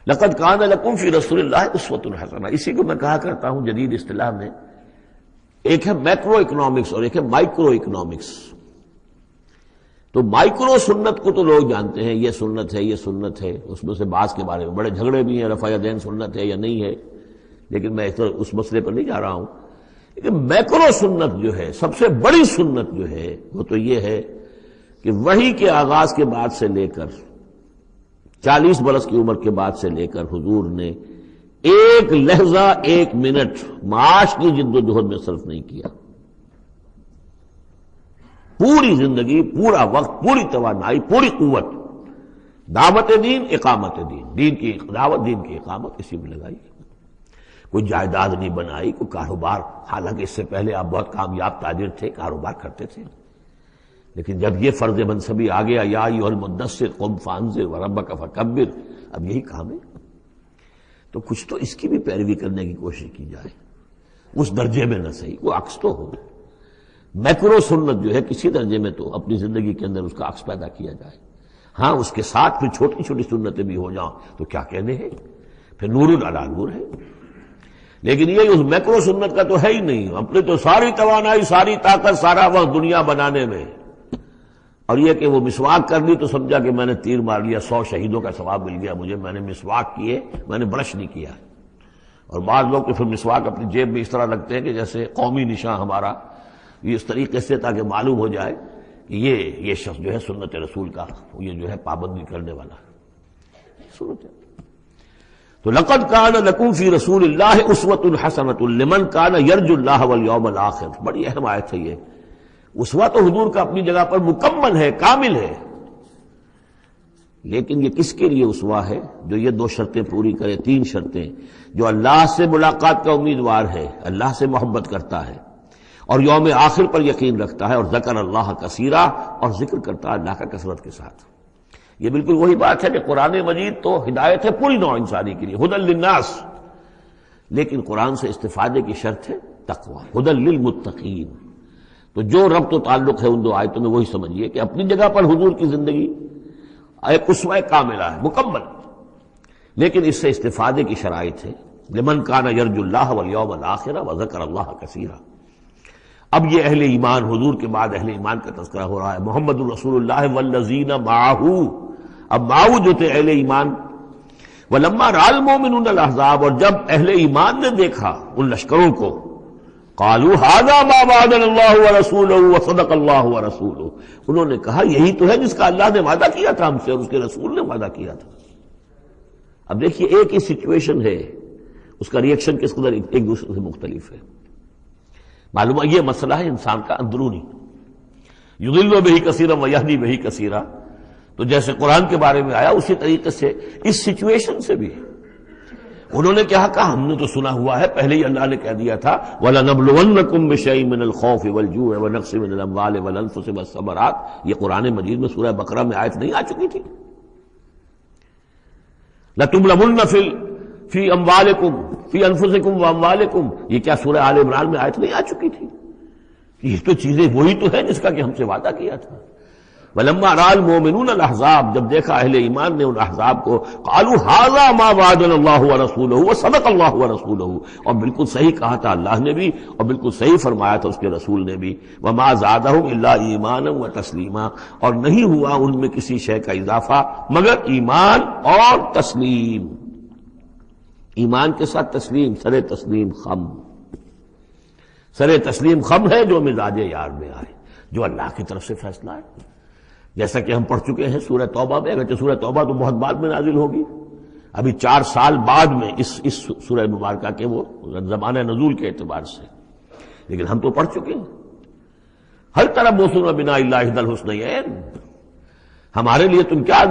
لقد کان لکم فی رسول اللہ اسوۃ حسنہ. اسی کو میں کہا کرتا ہوں جدید اصطلاح میں ایک ہے میکرو اکنامکس اور ایک ہے مائکرو اکنامکس. تو مائکرو سنت کو تو لوگ جانتے ہیں، یہ سنت ہے، یہ سنت ہے. اس میں سے بعض کے بارے میں بڑے جھگڑے بھی ہیں، رفع یدین سنت ہے یا نہیں ہے، لیکن میں اس مسئلے پر نہیں جا رہا ہوں. لیکن میکرو سنت جو ہے، سب سے بڑی سنت جو ہے، وہ تو یہ ہے کہ وحی کے آغاز کے بعد سے لے کر 40 برس کی عمر کے بعد سے لے کر حضور نے ایک لحظہ، ایک منٹ معاش کی جد و جہد میں صرف نہیں کیا. پوری زندگی، پورا وقت، پوری توانائی، پوری قوت دعوت دین، اقامت دین، دین کی دعوت، دین کی اقامت اسی میں لگائی. کوئی جائیداد نہیں بنائی، کوئی کاروبار، حالانکہ اس سے پہلے آپ بہت کامیاب تاجر تھے، کاروبار کرتے تھے. لیکن جب یہ فرض منصبی آ گیا، یا ایھا المدثر قم فانذر وربک فکبر، اب یہی کام ہے، تو کچھ تو اس کی بھی پیروی کرنے کی کوشش کی جائے. اس درجے میں نہ صحیح، وہ عکس تو ہو. میکرو سنت جو ہے کسی درجے میں تو اپنی زندگی کے اندر اس کا عکس پیدا کیا جائے. ہاں اس کے ساتھ پھر چھوٹی چھوٹی سنتیں بھی ہو جاؤں تو کیا کہنے ہیں، پھر نور علی نور ہے. لیکن یہ اس میکرو سنت کا تو ہے ہی نہیں. اپنے تو ساری توانائی، ساری طاقت، سارا وقت دنیا بنانے میں، اور یہ کہ وہ مسواک کر لی تو سمجھا کہ میں نے تیر مار لیا، 100 شہیدوں کا ثواب مل گیا مجھے، میں نے مسواک کیے، میں نے برش نہیں کیا. اور بعض لوگ تو پھر مسواک اپنی جیب میں اس طرح رکھتے ہیں کہ جیسے قومی نشان ہمارا، یہ اس طریقے سے تاکہ معلوم ہو جائے کہ یہ شخص جو ہے سنت رسول کا یہ جو ہے پابندی کرنے والا سنت ہے. تو لقد کان لکم فی رسول اللہ اسوۃ حسنۃ لمن کان یرجو اللہ والیوم الآخر. بڑی اہم آیت ہے یہ. اسوہ تو حضور کا اپنی جگہ پر مکمل ہے، کامل ہے، لیکن یہ کس کے لیے اسوہ ہے؟ جو یہ 2 شرطیں پوری کرے، 3 شرطیں. جو اللہ سے ملاقات کا امیدوار ہے، اللہ سے محبت کرتا ہے اور یوم آخر پر یقین رکھتا ہے، اور ذکر اللہ کثیرا، اور ذکر کرتا ہے اللہ کا کثرت کے ساتھ. یہ بالکل وہی بات ہے کہ قرآن مجید تو ہدایت ہے پوری نوع انسانی کے لیے، ھدی للناس، لیکن قرآن سے استفادے کی شرط ہے تقویٰ، ھدی للمتقین. تو جو ربط و تعلق ہے ان 2 آیتوں میں وہی سمجھیے کہ اپنی جگہ پر حضور کی زندگی ایک اسوہ کاملہ ہے، مکمل، لیکن اس سے استفادے کی شرائط ہے. لمن کان یرجو اللہ والیوم الآخر وذکر اللہ کثیرا. اب یہ اہل ایمان، حضور کے بعد اہل ایمان کا تذکرہ ہو رہا ہے. محمد الرسول اللہ والذین معہ، اب معہ جو تھے اہل ایمان. ولما رأى المؤمنون الاحزاب، اور جب اہل ایمان نے دیکھا ان لشکروں کو، قالوا هذا ما وعدنا الله ورسوله وصدق الله ورسوله، انہوں نے کہا یہی تو ہے جس کا اللہ نے وعدہ کیا تھا ہم سے اور اس کے رسول نے وعدہ کیا تھا. اب دیکھیے ایک ہی سچویشن ہے، اس کا ریئیکشن کس قدر ایک دوسرے سے مختلف ہے. معلوم ہے یہ مسئلہ ہے انسان کا اندرونی. یضل بہ کثیرا ویہدی بہ کثیرا. تو جیسے قرآن کے بارے میں آیا اسی طریقے سے اس سچویشن سے بھی انہوں نے کیا کہا؟ ہم نے تو سنا ہوا ہے، پہلے ہی اللہ نے کہہ دیا تھا وَلَنَبْلُوَنَّكُمْ بِشَيْءٍ مِّنَ الْخَوْفِ وَالْجُوعِ وَنَقْصٍ مِّنَ الْأَمْوَالِ وَالْأَنفُسِ وَالثَّمَرَاتِ، یہ قرآن مجید میں سورہ بقرہ میں آیت نہیں آ چکی تھی؟ لَتُبْلَوُنَّ فِي أَمْوَالِكُمْ فِي أَنفُسِكُمْ وَأَمْوَالِكُمْ، یہ کیا سورہ آل عمران میں آیت نہیں آ چکی تھی؟ یہ تو چیزیں وہی تو ہے جس کا کہ ہم سے وعدہ کیا تھا۔ وَلَمَّا رَأَى الْمُؤْمِنُونَ الْأَحْزَابَ، جب دیکھا اہل ایمان نے ان احزاب کو، قالوا هذا ما وعدنا اللہ ورسولہ وصدق اللہ ورسولہ، اور بالکل صحیح کہا تھا اللہ نے بھی اور بالکل صحیح فرمایا تھا اس کے رسول نے بھی، وما زادہم الا ایمانا وتسلیما، اور نہیں ہوا ان میں کسی شے کا اضافہ مگر ایمان اور تسلیم، ایمان کے ساتھ تسلیم، سر تسلیم خم، سر تسلیم خم ہے جو مزاج یار میں آئے، جو اللہ کی طرف سے فیصلہ ہے، جیسا کہ ہم پڑھ چکے ہیں سورہ توبہ میں، اگرچہ سورہ توبہ تو بہت بعد میں نازل ہوگی، ابھی 4 سال بعد میں اس سورہ مبارکہ کے وہ زمانہ نزول کے اعتبار سے، لیکن ہم تو پڑھ چکے ہیں ہر طرح موسم بنا اللہ احد الحسنیین، ہمارے لیے تم کیا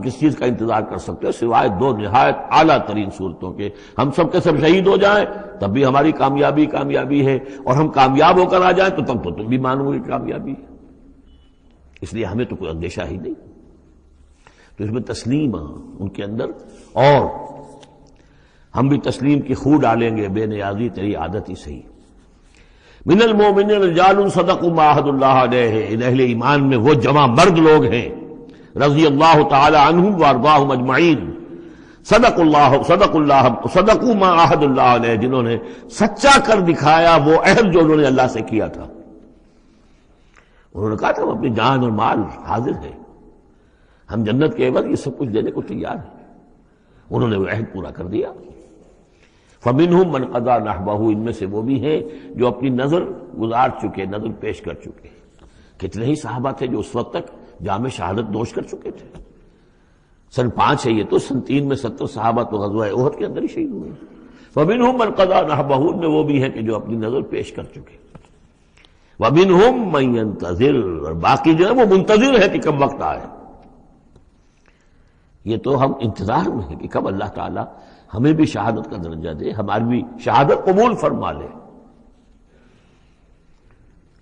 کس چیز کا انتظار کر سکتے ہو سوائے 2 نہایت اعلیٰ ترین صورتوں کے، ہم سب کے سب شہید ہو جائیں تب بھی ہماری کامیابی ہے، اور ہم کامیاب ہو کر آ جائیں تو تب تو تم بھی مانو گے کامیابی ہے، اس لیے ہمیں تو کوئی اندیشہ ہی نہیں۔ تو اس میں تسلیم ان کے اندر، اور ہم بھی تسلیم کی خو ڈالیں گے، بے نیازی تیری عادت ہی صحیح۔ من المؤمنین رجال صدقوا ما عاہدوا اللہ علیہ، ان اہل ایمان میں وہ جمع مرد لوگ ہیں رضی اللہ تعالی عنہم وارضاہم اجمعین، صدقوا ما عاہدوا اللہ علیہ، جنہوں نے سچا کر دکھایا وہ عہد جو انہوں نے اللہ سے کیا تھا۔ انہوں نے کہا تھا ہم اپنی جان اور مال حاضر ہے، ہم جنت کے عوض یہ سب کچھ دینے کو تیار ہیں، انہوں نے وہ عہد پورا کر دیا۔ فَمِنْهُمْ مَنْ قَضَى نَحْبَهُ، ان میں سے وہ بھی ہیں جو اپنی نظر گزار چکے، نظر پیش کر چکے۔ کتنے ہی صحابہ تھے جو اس وقت تک جام شہادت نوش کر چکے تھے، سن 5 ہے یہ تو، سن 3 میں 70 صحابہ تو غزوہ احد کے اندر ہی شہید ہوئے۔ فَمِنْهُمْ مَنْ قَضَى نَحْبَهُ، ان میں وہ بھی ہیں کہ جو اپنی نظر پیش کر چکے۔ وَمِنْهُمْ مَنْ يَنْتَظِرُ، اور باقی جو ہے وہ منتظر ہے کہ کب وقت آئے۔ یہ تو ہم انتظار میں ہیں کہ کب اللہ تعالیٰ ہمیں بھی شہادت کا درجہ دے، ہماری بھی شہادت قبول فرما لے۔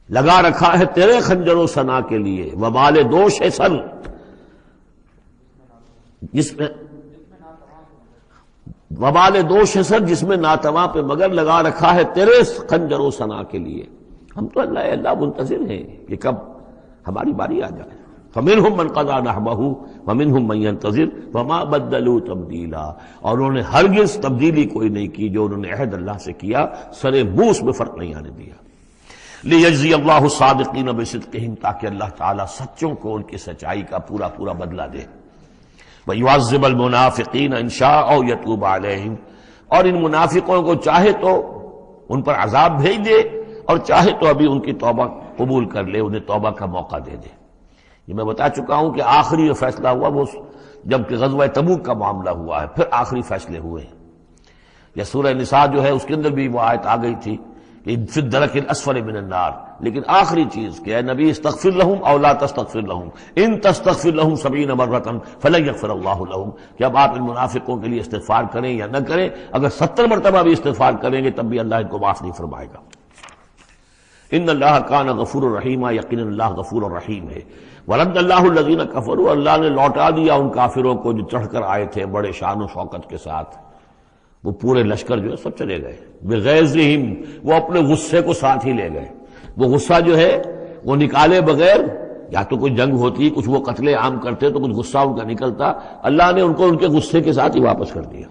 لگا رکھا ہے تیرے خنجر و ثنا کے لیے وبال دوش ہے سر، جس میں وبال دوش ہے سر، جس میں ناتواں پہ مگر لگا رکھا ہے تیرے خنجر و ثنا کے لیے۔ ہم تو اللہ منتظر ہیں کہ کب ہماری باری آ جائے۔ فَمِنْهُمْ مَنْ قَضَى نَحْبَهُ وَمِنْهُمْ مَنْ يَنْتَظِرُ وَمَا بَدَّلُوا تَبْدِيلًا، اور انہوں نے ہرگز تبدیلی کوئی نہیں کی، جو انہوں نے عہد اللہ سے کیا سر بوس میں فرق نہیں آنے دیا۔ لِيَجْزِيَ اللَّهُ الصَّادِقِينَ بِصِدْقِهِمْ، تاکہ اللہ تعالیٰ سچوں کو ان کی سچائی کا پورا پورا بدلہ دے۔ وَيُعَذِّبَ الْمُنَافِقِينَ إِنْ شَاءَ أَوْ يَتُوبَ عَلَيْهِمْ، اور ان منافقوں کو چاہے تو ان پر عذاب بھیج دے، اور چاہے تو ابھی ان کی توبہ قبول کر لے، انہیں توبہ کا موقع دے دے۔ یہ میں بتا چکا ہوں کہ آخری جو فیصلہ ہوا وہ جب کہ غزوہ تبوک کا معاملہ ہوا ہے، پھر آخری فیصلے ہوئے ہیں۔ یا سورہ نساء جو ہے اس کے اندر بھی وہ آیت آ گئی تھی کہ فی الدرک الاسفل من النار، لیکن آخری چیز کہ اے نبی استغفر لہم او لا تستغفر لہم ان تستغفر لہم 70 مرۃ فلن یغفر اللہ لہم، کہ اب آپ ان منافقوں کے لیے استغفار کریں یا نہ کریں، اگر 70 مرتبہ بھی استغفار کریں گے تب بھی اللہ ان کو معاف نہیں فرمائے گا۔ ان اللہ کان غفور الرحیم، یقینا اللہ غفور الرحیم ہے۔ ورد اللہ الذین کفروا، اللہ نے لوٹا دیا ان کافروں کو جو چڑھ کر آئے تھے بڑے شان و شوکت کے ساتھ، وہ پورے لشکر جو ہے سب چلے گئے، بغیظہم، وہ اپنے غصے کو ساتھ ہی لے گئے۔ وہ غصہ جو ہے وہ نکالے بغیر، یا تو کوئی جنگ ہوتی کچھ وہ قتل عام کرتے تو کچھ غصہ ان کا نکلتا، اللہ نے ان کو ان کے غصے کے ساتھ ہی واپس کر دیا۔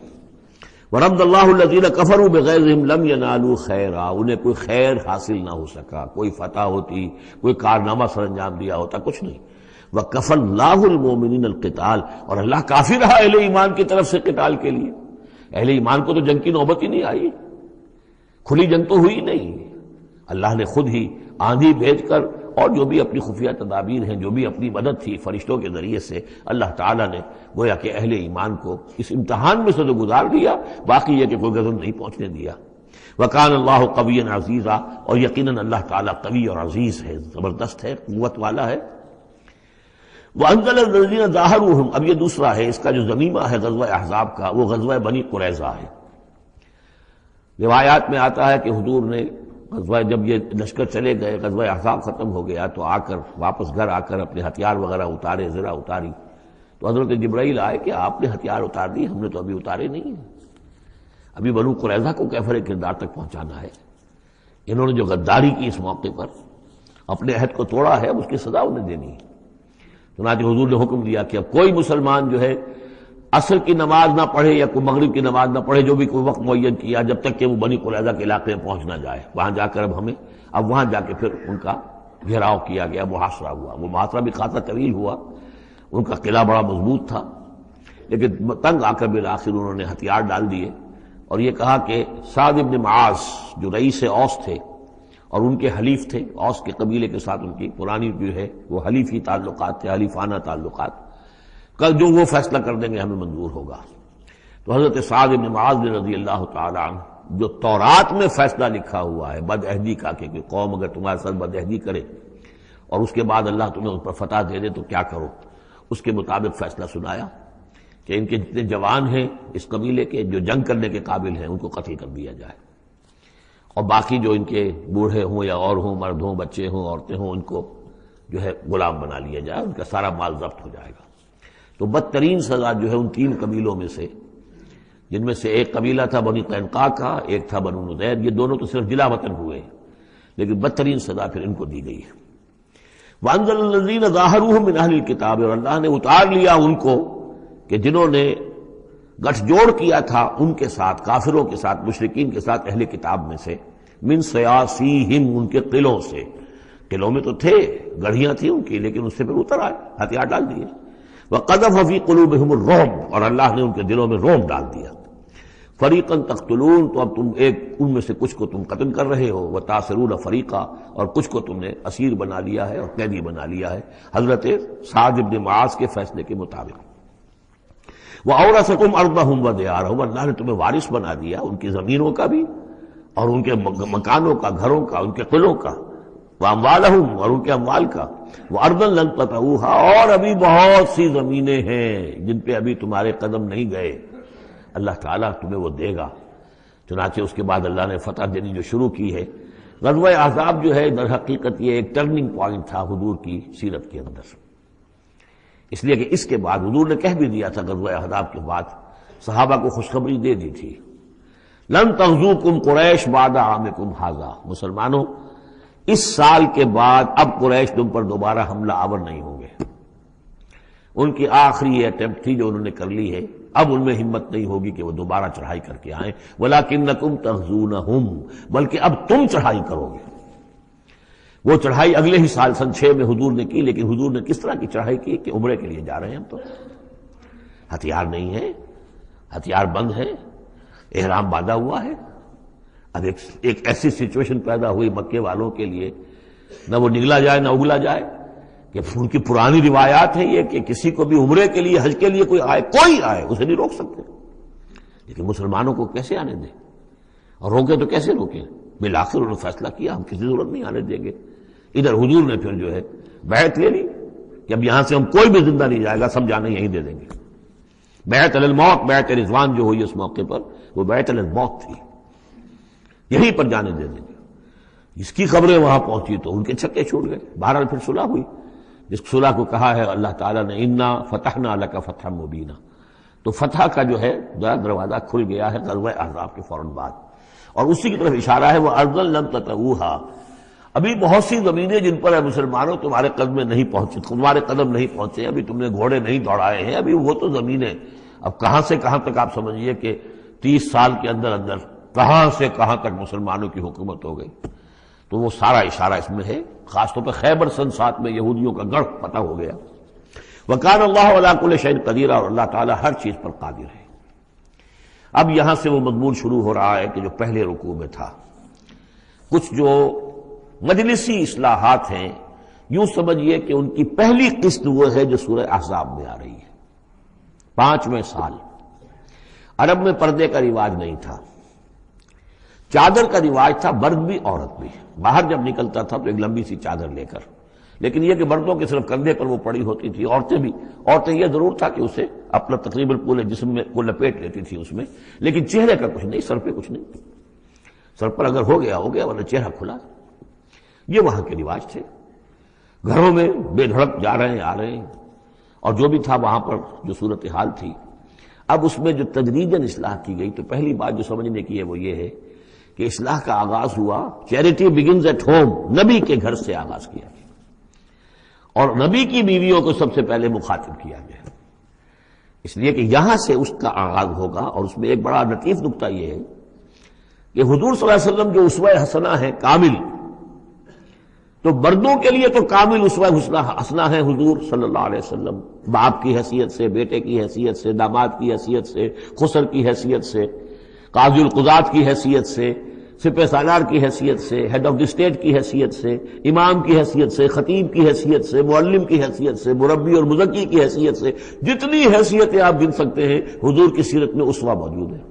ورد اللہ الذین کفروا بغیظہم لم ینالوا خیرا، انہیں کوئی خیر حاصل نہ ہو سکا، کوئی فتح ہوتی، کوئی کارنامہ سر انجام دیا ہوتا، کچھ نہیں۔ وکفى اللہ المؤمنین القتال، اور اللہ کافی رہا اہل ایمان کی طرف سے قتال کے لیے۔ اہل ایمان کو تو جنگ کی نوبت ہی نہیں آئی، کھلی جنگ تو ہوئی نہیں، اللہ نے خود ہی آندھی بھیج کر اور جو بھی اپنی خفیہ تدابیر ہیں، جو بھی اپنی مدد تھی فرشتوں کے ذریعے سے، اللہ تعالیٰ نے گویا کہ اہل ایمان کو اس امتحان میں سے تو گزار دیا، باقی یہ کہ کوئی غضب نہیں پہنچنے دیا۔ وَكَانَ اللَّهُ قَوِيًّا عَزِيزًا، اور یقیناً اللہ تعالیٰ قوی اور عزیز ہے، زبردست ہے، قوت والا ہے۔ وَأَنزَلَ الَّذِينَ ظَاهَرُوهُمْ، اب یہ دوسرا ہے، اس کا جو ضمیمہ ہے غزوہ احزاب کا، وہ غزوہ بنی قریظہ ہے۔ روایات میں آتا ہے کہ حضور نے غزوہ، جب یہ لشکر چلے گئے، غزوہ احزاب ختم ہو گیا، تو آ کر واپس گھر آ کر اپنے ہتھیار وغیرہ اتارے، زرہ اتاری، تو حضرت جبرائیل آئے کہ آپ نے ہتھیار اتار دی، ہم نے تو ابھی اتارے نہیں ہیں، ابھی بنو قریظہ کو کیفر کردار تک پہنچانا ہے، انہوں نے جو غداری کی اس موقع پر، اپنے عہد کو توڑا ہے، اس کی سزا انہیں دینی ہے۔ چنانچہ حضور نے حکم دیا کہ اب کوئی مسلمان جو ہے عصر کی نماز نہ پڑھے یا کوئی مغرب کی نماز نہ پڑھے، جو بھی کوئی وقت معین کیا، جب تک کہ وہ بنی قریظہ کے علاقے میں پہنچ نہ جائے، وہاں جا کر اب وہاں جا کے پھر ان کا گھیراؤ کیا گیا، محاصرہ ہوا۔ وہ محاصرہ بھی خاصا طویل ہوا، ان کا قلعہ بڑا مضبوط تھا، لیکن تنگ آ کر بالآخر انہوں نے ہتھیار ڈال دیے، اور یہ کہا کہ سعد بن معاذ جو رئیس اوس تھے اور ان کے حلیف تھے، اوس کے قبیلے کے ساتھ ان کی پرانی جو ہے وہ حلیفی تعلقات تھے، حلیفانہ تعلقات، کل جو وہ فیصلہ کر دیں گے ہمیں منظور ہوگا۔ تو حضرت سعد بن معاذ رضی اللہ تعالی عنہ، جو تورات میں فیصلہ لکھا ہوا ہے بد عہدی کا، کہ قوم اگر تمہارے ساتھ بد عہدی کرے اور اس کے بعد اللہ تمہیں اس پر فتح دے دے تو کیا کرو، اس کے مطابق فیصلہ سنایا کہ ان کے جتنے جوان ہیں اس قبیلے کے، جو جنگ کرنے کے قابل ہیں، ان کو قتل کر دیا جائے، اور باقی جو ان کے بوڑھے ہوں یا اور ہوں، مرد ہوں، بچے ہوں، عورتیں ہوں، ان کو جو ہے غلام بنا لیا جائے، ان کا سارا مال ضبط ہو جائے گا۔ تو بدترین سزا جو ہے ان تین قبیلوں میں سے، جن میں سے ایک قبیلہ تھا بنی قینقاع کا، ایک تھا بنو نضیر، یہ دونوں تو صرف جلا وطن ہوئے، لیکن بدترین سزا پھر ان کو دی گئی ہے۔ وَأَنزَلَ الَّذِينَ ظَاهَرُوهُم مِّنْ أَهْلِ الْكِتَابِ، اور اللہ نے اتار لیا ان کو کہ جنہوں نے گٹھ جوڑ کیا تھا ان کے ساتھ، کافروں کے ساتھ، مشرکین کے ساتھ، اہل کتاب میں سے، من سیاسیہم، ان کے قلعوں سے، قلعوں میں تو تھے، گڑھیاں تھیں ان کی، لیکن اس سے پھر اتر آئے، ہتھیار ڈال دیے۔ وَقَذَفَ فِي قُلُوبِهِمُ الرُّعْبَ، اور اللہ نے ان کے دلوں میں رعب ڈال دیا۔ فَرِيقًا تَقْتُلُونَ، تو اب تم ان میں سے کچھ کو تم قتل کر رہے ہو، وَتَأْسِرُونَ فَرِيقًا، اور کچھ کو تم نے اسیر بنا لیا ہے اور قیدی بنا لیا ہے، حضرت سعد بن معاذ کے فیصلے کے مطابق۔ وَأَوْرَثَكُمْ أَرْضَهُمْ وَدِيَارَهُمْ، اللہ نے تمہیں وارث بنا دیا ان کی زمینوں کا بھی، اور ان کے مکانوں کا، گھروں کا، ان کے قلعوں کا، وَأَمْوَالَهُمْ، اور ان کے اموال کا، وَأَرْضًا لَّن تَطَئُوهَا، اور ابھی بہت سی زمینیں ہیں جن پہ ابھی تمہارے قدم نہیں گئے، اللہ تعالیٰ تمہیں وہ دے گا۔ چنانچہ اس کے بعد اللہ نے فتح دینی جو شروع کی ہے۔ غزوہ احزاب جو ہے در حقیقت یہ ایک ٹرننگ پوائنٹ تھا حضور کی سیرت کے اندر، اس لیے کہ اس کے بعد حضور نے کہہ بھی دیا تھا، غزوہ احزاب کے بعد صحابہ کو خوشخبری دے دی تھی، لن تغزوکم قریش بعد عامکم ھذا، مسلمانوں اس سال کے بعد اب قریش تم پر دوبارہ حملہ آور نہیں ہوں گے۔ ان کی آخری یہ اٹیمپٹ تھی جو انہوں نے کر لی ہے، اب ان میں ہمت نہیں ہوگی کہ وہ دوبارہ چڑھائی کر کے آئیں، وَلَٰكِنَّكُمْ تَغْزُونَهُمْ، بلکہ اب تم چڑھائی کرو گے۔ وہ چڑھائی اگلے ہی سال سن 6 میں حضور نے کی، لیکن حضور نے کس طرح کی چڑھائی کی کہ عمرے کے لیے جا رہے ہیں ہم، تو ہتھیار نہیں ہے، ہتھیار بند ہے، احرام باندھا ہوا ہے۔ اب ایک ایسی سچویشن پیدا ہوئی مکے والوں کے لیے، نہ وہ نگلا جائے نہ اگلا جائے، کہ ان کی پرانی روایات ہے یہ کہ کسی کو بھی عمرے کے لیے، حج کے لیے کوئی آئے اسے نہیں روک سکتے، لیکن مسلمانوں کو کیسے آنے دیں، اور روکے تو کیسے روکیں؟ بالآخر انہوں نے فیصلہ کیا ہم کسی ضرورت نہیں آنے دیں گے۔ ادھر حضور نے پھر جو ہے بیعت لے لی کہ اب یہاں سے ہم کوئی بھی زندہ نہیں جائے گا، سب جانے یہیں دے دیں گے۔ بیعت علی الموت، بیعت رضوان جو ہوئی اس موقع پر، وہ بیعت علی الموت تھی، یہیں پر جانے دے دیں گے۔ اس کی خبریں وہاں پہنچی تو ان کے چھکے چھوٹ گئے۔ بہرحال پھر صلح ہوئی، جس صلح کو کہا ہے اللہ تعالیٰ نے انا فتحنا لک فتحا مبینا، تو فتح کا جو ہے دروازہ کھل گیا ہے غزوہ احزاب کے فوراً بعد، اور اسی کی طرف اشارہ ہے وہ ارضا لم تطئوها، ابھی بہت سی زمینیں جن پر ہے مسلمانوں تمہارے قدم نہیں پہنچے، تمہارے قدم نہیں پہنچے، ابھی تم نے گھوڑے نہیں دوڑائے ہیں، ابھی وہ تو زمینیں اب کہاں سے کہاں تک آپ سمجھیے کہ 30 سال کے اندر اندر کہاں سے کہاں تک مسلمانوں کی حکومت ہو گئی۔ تو وہ سارا اشارہ اس میں ہے، خاص طور پہ خیبر سن 7 میں یہودیوں کا گڑھ پتہ ہو گیا۔ وَكَانَ اللَّهُ عَلَىٰ كُلِّ شَيْءٍ قَدِيرًا، اور اللہ تعالیٰ ہر چیز پر قادر ہے۔ اب یہاں سے وہ مضمون شروع ہو رہا ہے کہ جو پہلے رکوع میں تھا، کچھ جو مجلسی اصلاحات ہیں، یوں سمجھیے کہ ان کی پہلی قسط وہ ہے جو سورہ احزاب میں آ رہی ہے۔ 5ویں سال عرب میں پردے کا رواج نہیں تھا، چادر کا رواج تھا، مرد بھی عورت بھی، باہر جب نکلتا تھا تو ایک لمبی سی چادر لے کر، لیکن یہ کہ مردوں کے صرف کندھے پر وہ پڑی ہوتی تھی، عورتیں یہ ضرور تھا کہ اسے اپنا تقریباً پورے جسم میں وہ لپیٹ لیتی تھی اس میں، لیکن چہرے کا کچھ نہیں، سر پہ کچھ نہیں، سر پر اگر ہو گیا ورنہ چہرہ کھلا۔ یہ وہاں کے رواج تھے، گھروں میں بے دھڑک جا رہے ہیں آ رہے ہیں، اور جو بھی تھا وہاں پر جو صورتحال تھی۔ اب اس میں جو تدریجاً اصلاح کی گئی، تو پہلی بات جو سمجھنے کی ہے وہ یہ ہے کہ اصلاح کا آغاز ہوا، چیریٹی بگنز ایٹ ہوم، نبی کے گھر سے آغاز کیا گیا، اور نبی کی بیویوں کو سب سے پہلے مخاطب کیا گیا، اس لیے کہ یہاں سے اس کا آغاز ہوگا۔ اور اس میں ایک بڑا لطیف نکتہ یہ ہے کہ حضور صلی اللہ علیہ وسلم جو اسوہ حسنہ ہے کامل، تو مردوں کے لیے تو کامل اسوہ حسنہ ہے حضور صلی اللہ علیہ وسلم، باپ کی حیثیت سے، بیٹے کی حیثیت سے، داماد کی حیثیت سے، خسر کی حیثیت سے، قاضی القضات کی حیثیت سے، سپہ سالار کی حیثیت سے، ہیڈ آف دی اسٹیٹ کی حیثیت سے، امام کی حیثیت سے، خطیب کی حیثیت سے، معلم کی حیثیت سے، مربی اور مزکی کی حیثیت سے، جتنی حیثیتیں آپ گن سکتے ہیں حضور کی سیرت میں اسوہ موجود ہے۔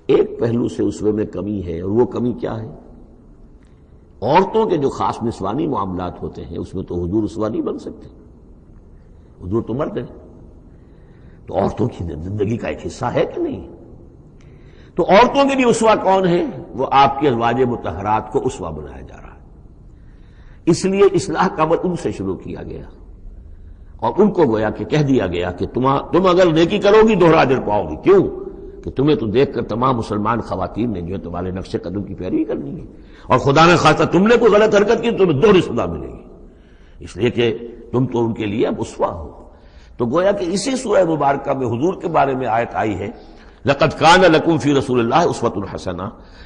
ایک پہلو سے اسوے میں کمی ہے، اور وہ کمی کیا ہے؟ عورتوں کے جو خاص نسوانی معاملات ہوتے ہیں اس میں تو حضور اسوہ نہیں بن سکتے، حضور تو مرد ہیں، تو عورتوں کی زندگی کا ایک حصہ ہے کہ نہیں؟ تو عورتوں کے لیے اسوہ کون ہے؟ وہ آپ کے ازواج مطہرات کو اسوہ بنایا جا رہا ہے، اس لیے اصلاح کا عمل ان سے شروع کیا گیا، اور ان کو گویا کہ کہہ دیا گیا کہ تم اگر نیکی کرو گی دوہرا اجر پاؤ گی، کیوں کہ تمہیں تو دیکھ کر تمام مسلمان خواتین نے جو ہے تمہارے نقش قدم کی پیروی کرنی ہے، اور خدا نے خواستہ تم نے کوئی غلط حرکت کی تو تمہیں دوہری سزا ملے گی، اس لیے کہ تم تو ان کے لیے اب اسوہ ہو۔ تو گویا کہ اسی سورہ مبارکہ میں حضور کے بارے میں آیت آئی ہے لقد کان لکم فی رسول اللہ اسوۃ حسنہ،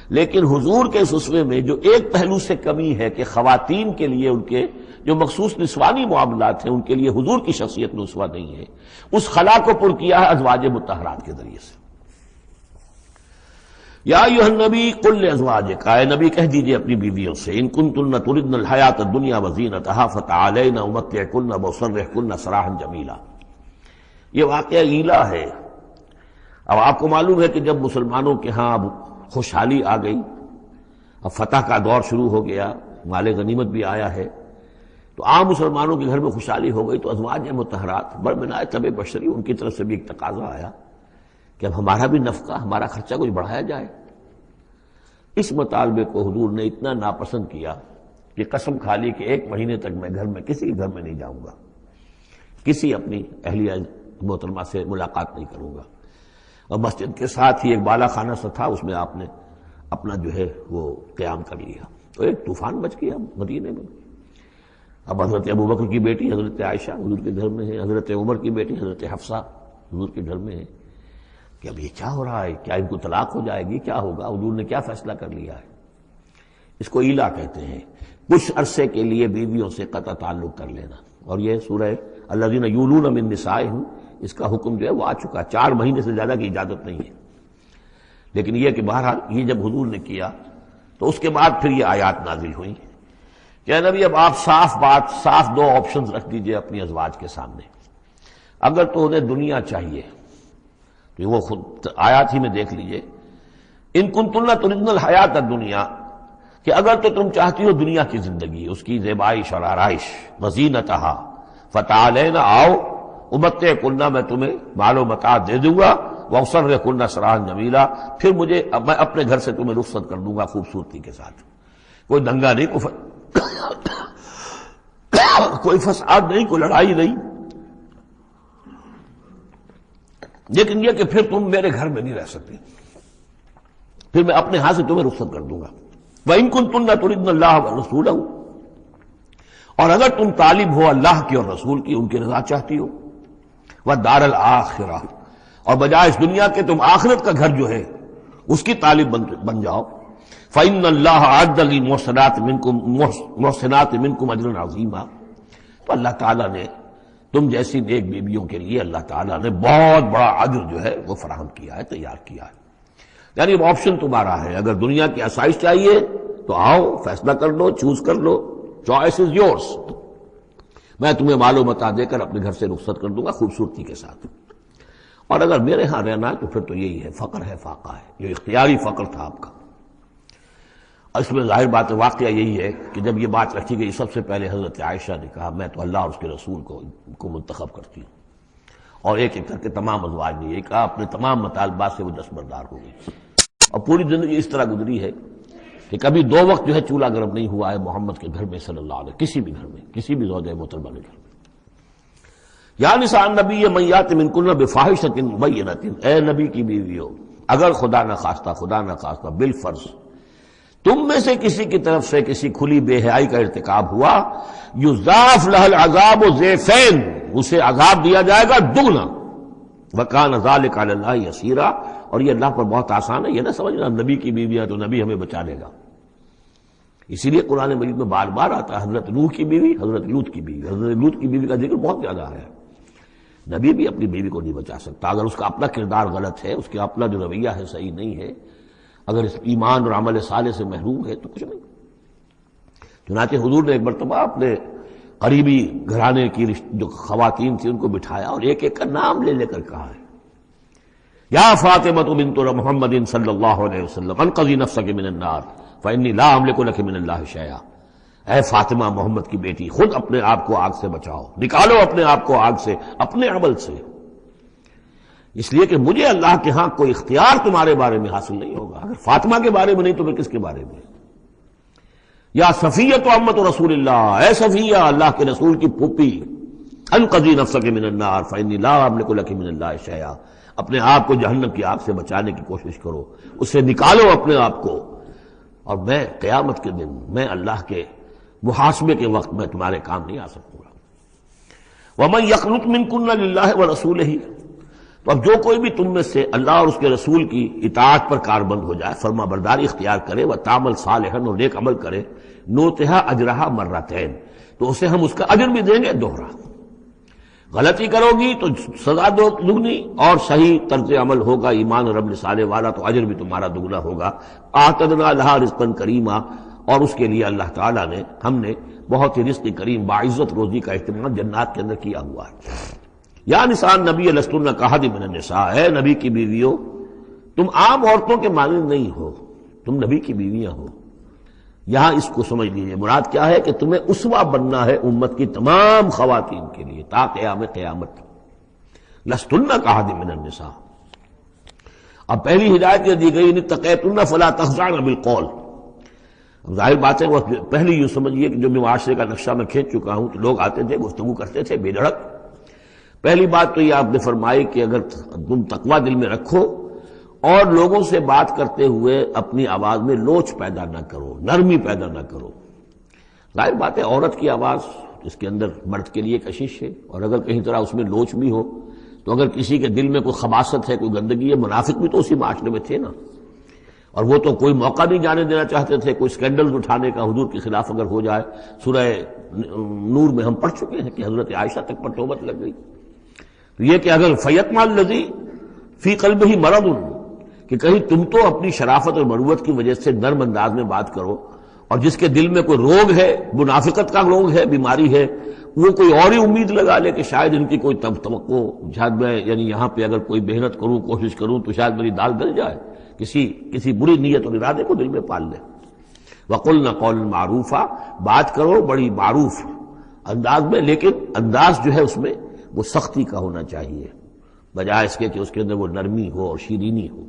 لیکن حضور کے اس اسوے میں جو ایک پہلو سے کمی ہے کہ خواتین کے لیے ان کے جو مخصوص نسوانی معاملات ہیں ان کے لیے حضور کی شخصیت میں اسوہ نہیں ہے، اس خلا کو پر کیا ہے ازواج مطہرات کے ذریعے سے۔ یا ایھا النبی قل لازواجک، اے نبی کہہ دیجئے اپنی بیویوں سے، ان کنتن تردن الحیاۃ الدنیا وزینتہا فتعالین امتعکن واسرحکن سراحا جمیلا۔ یہ واقعہ ایلا ہے۔ اب آپ کو معلوم ہے کہ جب مسلمانوں کے ہاں اب خوشحالی آ گئی، اب فتح کا دور شروع ہو گیا، مال غنیمت بھی آیا ہے، تو عام مسلمانوں کے گھر میں خوشحالی ہو گئی، تو ازواج مطہرات برمنائے طبع بشری ان کی طرف سے بھی ایک تقاضا آیا کہ اب ہمارا بھی نفقہ، ہمارا خرچہ کچھ بڑھایا جائے۔ اس مطالبے کو حضور نے اتنا ناپسند کیا کہ قسم کھا لی کہ 1 مہینے تک میں گھر میں کسی گھر میں نہیں جاؤں گا، کسی اپنی اہلیہ محترمہ سے ملاقات نہیں کروں گا، اور مسجد کے ساتھ ہی ایک بالا خانہ سا تھا، اس میں آپ نے اپنا جو ہے وہ قیام کر لیا، تو ایک طوفان مچ گیا مدینے میں۔ اب حضرت ابوبکر کی بیٹی حضرت عائشہ حضور کے گھر میں ہے، حضرت عمر کی بیٹی حضرت حفصہ حضور کے گھر میں ہے کہ اب یہ کیا ہو رہا ہے، کیا ان کو طلاق ہو جائے گی، کیا ہوگا، حضور نے کیا فیصلہ کر لیا ہے؟ اس کو ایلا کہتے ہیں، کچھ عرصے کے لیے بیویوں سے قطع تعلق کر لینا، اور یہ سورہ الذین یولون من نسائہم اس کا حکم جو ہے وہ آ چکا، 4 مہینے سے زیادہ کی اجازت نہیں ہے، لیکن یہ کہ بہرحال یہ جب حضور نے کیا تو اس کے بعد پھر یہ آیات نازل ہوئیں کہ نبی اب آپ صاف 2 آپشنز رکھ دیجئے اپنی ازواج کے سامنے، اگر تو انہیں دنیا چاہیے تو وہ خود آیات ہی میں دیکھ لیجئے، ان کنتن تردن الحیات الدنیا، کہ اگر تو تم چاہتی ہو دنیا کی زندگی، اس کی زیبائش اور آرائش، وزینتہا فتعالین، آؤ امتعکن، میں تمہیں مال و متاع دے دوں گا، واسرحکن سراحا جمیلا، پھر میں اپنے گھر سے تمہیں رخصت کر دوں گا خوبصورتی کے ساتھ، کوئی دنگا نہیں، کوئی فساد نہیں، کوئی لڑائی نہیں، لیکن یہ کہ پھر تم میرے گھر میں نہیں رہ سکتی، پھر میں اپنے ہاتھ سے تمہیں رخصت کر دوں گا۔ وَإِن كُنتُنَّ تُرِدْنَ اللَّهَ وَرَسُولَهُ، اور اگر تم طالب ہو اللہ کی اور رسول کی، ان کی رضا چاہتی ہو، وَالدَّارَ الْآخِرَةَ، اور بجائے اس دنیا کے تم آخرت کا گھر جو ہے اس کی طالب بن جاؤ، فَإِنَّ اللَّهَ أَعَدَّ لِلْمُحْسِنَاتِ مِنْكُمْ أَجْرًا عَظِيمًا، تو اللہ تعالیٰ نے تم جیسی نیک بیویوں کے لیے اللہ تعالیٰ نے بہت بڑا اجر جو ہے وہ فراہم کیا ہے، تیار کیا ہے۔ یعنی اب آپشن تمہارا ہے، اگر دنیا کی آسائش چاہیے تو آؤ، فیصلہ کر لو، چوز کر لو، چوائس از یورس، میں تمہیں مال و متاع دے کر اپنے گھر سے رخصت کر دوں گا خوبصورتی کے ساتھ، اور اگر میرے ہاں رہنا ہے تو پھر تو یہی ہے، فقر ہے، فاقہ ہے، جو اختیاری فقر تھا آپ کا۔ اس میں ظاہر بات واقعہ یہی ہے کہ جب یہ بات رکھی گئی سب سے پہلے حضرت عائشہ نے کہا میں تو اللہ اور اس کے رسول کو منتخب کرتی ہوں، اور ایک ایک کر کے تمام ازواج نے یہ کہا، اپنے تمام مطالبات سے وہ دستبردار ہو گئی، اور پوری زندگی اس طرح گزری ہے کہ کبھی 2 وقت جو ہے چولہا گرم نہیں ہوا ہے محمد کے گھر میں صلی اللہ علیہ، کسی بھی گھر میں، کسی بھی زوجہ محترمہ کے گھر میں۔ یا نساء النبی من یات منکن بفاحشۃ مبینۃ، اے نبی کی بیویوں، اگر خدا نہ خواستہ بالفرض تم میں سے کسی کی طرف سے کسی کھلی بے حیائی کا ارتکاب ہوا، یضاف لہ العذاب ضعفین، اسے عذاب دیا جائے گا دگنا، وکان ذلک علی اللہ یسیرا، اور یہ اللہ پر بہت آسان ہے، یہ نہ سمجھنا نبی کی بیویاں تو نبی ہمیں بچا لے گا۔ اسی لیے قرآن مجید میں بار بار آتا ہے حضرت نوح کی بیوی، حضرت لوط کی بیوی، حضرت لوط کی بیوی کا ذکر بہت زیادہ ہے۔ نبی بھی اپنی بیوی کو نہیں بچا سکتا، اگر اس کا اپنا کردار غلط ہے، اس کا اپنا جو رویہ ہے صحیح نہیں ہے، اگر اس ایمان اور عمل صالح سے محروم ہے تو کچھ نہیں۔ چنانچہ حضور نے ایک مرتبہ اپنے قریبی گھرانے کی جو خواتین تھیں ان کو بٹھایا اور ایک ایک کا نام لے کر کہا ہے، یا فاطمہ بنت محمد صلی اللہ علیہ وسلم انقذی نفسک من النار فانی لا املک لک من اللہ شیئا، اے فاطمہ محمد کی بیٹی، خود اپنے آپ کو آگ سے بچاؤ، نکالو اپنے آپ کو آگ سے اپنے عمل سے، اس لیے کہ مجھے اللہ کے ہاں کوئی اختیار تمہارے بارے میں حاصل نہیں ہوگا، اگر فاطمہ کے بارے میں نہیں تو پھر کس کے بارے میں؟ یا صفیہ امت رسول اللہ، اے صفیہ اللہ کے رسول کی پھوپھی، انقذی نفسک من النار فانی لا املک لک من اللہ شیئا، اپنے آپ کو جہنم کی آگ سے بچانے کی کوشش کرو، اس سے نکالو اپنے آپ کو، اور میں قیامت کے دن، میں اللہ کے محاسبے کے وقت میں تمہارے کام نہیں آ سکوں گا۔ وَمَن يَقْنُتْ مِنكُنَّ لِلَّهِ وَرَسُولِهِ، تو اب جو کوئی بھی تم میں سے اللہ اور اس کے رسول کی اطاعت پر کاربند ہو جائے، فرما برداری اختیار کرے، وَتَعْمَلْ صَالِحًا، اور نیک عمل کرے، نُؤْتِهَا أَجْرَهَا مَرَّتَيْن، تو اسے ہم اس کا اجر بھی دیں گے دوہرا۔ غلطی کرو گی تو سزا دگنی، اور صحیح طرز عمل ہوگا ایمان اور عمل صالح والا تو اجر بھی تمہارا دگنا ہوگا۔ اعتدنا لها رزقا کریما، اور اس کے لیے اللہ تعالیٰ نے، ہم نے بہت ہی رزق کریم باعزت روزی کا اہتمام جنات کے اندر کیا ہوا ہے۔ یا نساء النبی لستن کاحد من النساء، اے نبی کی بیویوں تم عام عورتوں کے مانند نہیں ہو، تم نبی کی بیویاں ہو۔ یہاں اس کو سمجھ لیجیے، مراد کیا ہے کہ تمہیں اسوہ بننا ہے امت کی تمام خواتین کے لیے تا قیام قیامت۔ لستن کاحد من النساء، اب پہلی ہدایت یہ دی گئی ان اتقیتن فلا تخضعن بالقول، ظاہر بات ہے وہ پہلی یوں سمجھیے کہ جو میں معاشرے کا نقشہ میں کھینچ چکا ہوں تو لوگ آتے تھے گفتگو کرتے تھے بے دھڑک۔ پہلی بات تو یہ آپ نے فرمائی کہ اگر تم تقویٰ دل میں رکھو اور لوگوں سے بات کرتے ہوئے اپنی آواز میں لوچ پیدا نہ کرو، نرمی پیدا نہ کرو۔ ظاہر بات ہے عورت کی آواز اس کے اندر مرد کے لیے کشش ہے، اور اگر کہیں طرح اس میں لوچ بھی ہو تو اگر کسی کے دل میں کوئی خباثت ہے، کوئی گندگی ہے، منافق بھی تو اسی معاشرے میں تھے نا، اور وہ تو کوئی موقع نہیں جانے دینا چاہتے تھے کوئی سکینڈل اٹھانے کا حضور کے خلاف اگر ہو جائے۔ سورہ نور میں ہم پڑھ چکے ہیں کہ حضرت عائشہ تک پر توبت لگ گئی۔ تو یہ کہ اگر فیطمع الذی فی قلبہ مرض، کہ کہیں تم تو اپنی شرافت اور مروت کی وجہ سے نرم انداز میں بات کرو، اور جس کے دل میں کوئی روگ ہے، منافقت کا روگ ہے، بیماری ہے، وہ کوئی اور ہی امید لگا لے کہ شاید ان کی کوئی توقع، شاید میں یعنی یہاں پہ اگر کوئی محنت کروں، کوشش کروں تو شاید میری دال گل جائے، کسی بری نیت اور ارادے کو دل میں پال لے۔ وَقُلْنَ قَوْلًا مَعْرُوفًا، بات کرو بڑی معروف انداز میں، لیکن انداز جو ہے اس میں وہ سختی کا ہونا چاہیے بجائے اس کے کہ اس کے اندر وہ نرمی ہو اور شیرینی ہو۔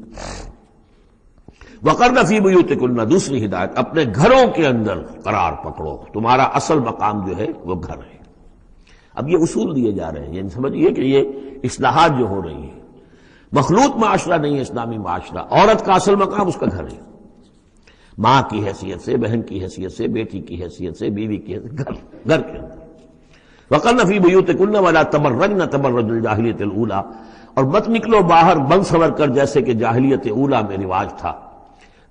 وَقَرْنَ فِي بُيُوتِكُنَّ، دوسری ہدایت اپنے گھروں کے اندر قرار پکڑو، تمہارا اصل مقام جو ہے وہ گھر ہے۔ اب یہ اصول دیے جا رہے ہیں، یعنی سمجھیے کہ یہ اصلاحات جو ہو رہی ہیں، مخلوط معاشرہ نہیں ہے اسلامی معاشرہ، عورت کا اصل مقام اس کا گھر ہے، ماں کی حیثیت سے، بہن کی حیثیت سے، بیٹی کی حیثیت سے، بیوی کی حیثیت، گھر کے اندر۔ وَقَرْنَ فِي بُيُوتِكُنَّ وَلَا تَبَرَّجْنَ تَبَرُّجَ الْجَاهِلِيَّةِ الْأُولَىٰ، اور مت نکلو باہر بن سنور کر جیسے کہ جاہلیت اولا میں رواج تھا۔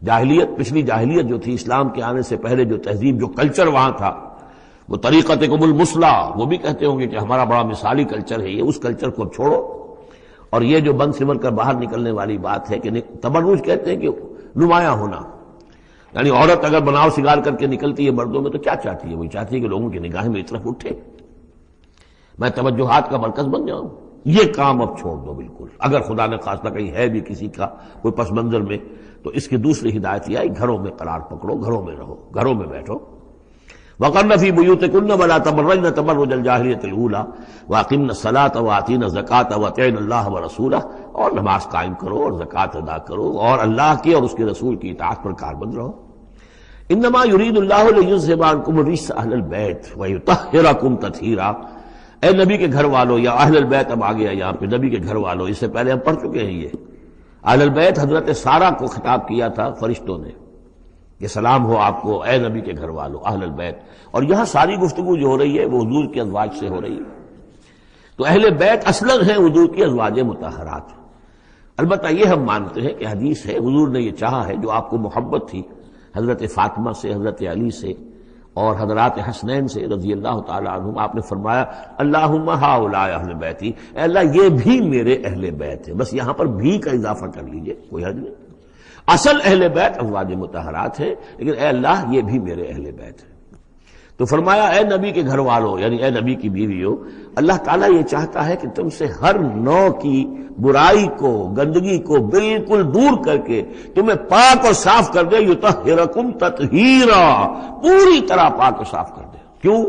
جاہلیت، پچھلی جاہلیت جو تھی اسلام کے آنے سے پہلے جو تہذیب، جو کلچر وہاں تھا، وہ طریقتکم المثلیٰ، وہ بھی کہتے ہوں گے کہ ہمارا بڑا مثالی کلچر ہے یہ، اس کلچر کو اب چھوڑو، اور یہ جو بند سمر کر باہر نکلنے والی بات ہے کہ تبرج کہتے ہیں کہ نمایاں ہونا، یعنی عورت اگر بناؤ سنگار کر کے نکلتی ہے مردوں میں تو کیا چاہتی ہے؟ وہی چاہتی ہے کہ لوگوں کی نگاہیں میری طرف اٹھے، میں توجہات کا مرکز بن جاؤں، یہ کام اب چھوڑ دو بالکل. اگر خدا نے خواستہ کہیں ہے بھی کسی کا کوئی پس منظر میں تو اس کی دوسری ہدایت یہ ہے گھروں میں قرار پکڑو، گھروں میں رہو، گھروں میں بیٹھو. وَقَرْنَ فِي بُيُوتِكُنَّ وَلَا تَبَرَّجْنَ تَبَرُّجَ الْجَاهِلِيَّةِ الْأُولَىٰ وَأَقِمْنَ الصَّلَاةَ وَآتِينَ الزَّكَاةَ وَأَطِعْنَ اللَّهَ وَرَسُولَهُ، اور نماز قائم کرو اور زکوٰۃ ادا کرو اور اللہ کی اور اس کے رسول کی اطاعت پر کاربند رہو. انما يريد الله ليذهب عنكم الرجس اهل البيت ويطهركم تطهيرا. اے نبی کے گھر والوں، یا اہل البیت اب آ گیا یہاں پہ، نبی کے گھر والوں، اس سے پہلے ہم پڑھ چکے ہیں. یہ اہل البیت حضرت سارہ کو خطاب کیا تھا فرشتوں نے کہ سلام ہو آپ کو اے نبی کے گھر والوں اہل البیت. اور یہاں ساری گفتگو جو ہو رہی ہے وہ حضور کے ازواج سے ہو رہی ہے. تو اہل بیت اصلاً ہیں حضور کی ازواج مطہرات. البتہ یہ ہم مانتے ہیں کہ حدیث ہے حضور نے یہ چاہا ہے، جو آپ کو محبت تھی حضرت فاطمہ سے، حضرت علی سے اور حضرات حسنین سے رضی اللہ تعالی عنہم، آپ نے فرمایا اللہم ہؤلاء اہل بیتی، اے اللہ یہ بھی میرے اہل بیت ہیں. بس یہاں پر بھی کا اضافہ کر لیجئے، کوئی حرج نہیں. اصل اہل بیت ازواج مطہرات ہیں، لیکن اے اللہ یہ بھی میرے اہل بیت ہیں. تو فرمایا اے نبی کے گھر والوں، یعنی اے نبی کی بیویوں، اللہ تعالیٰ یہ چاہتا ہے کہ تم سے ہر نوع کی برائی کو، گندگی کو بالکل دور کر کے تمہیں پاک اور صاف کر دے. یطہرکم تطہیرا، پوری طرح پاک اور صاف کر دے. کیوں؟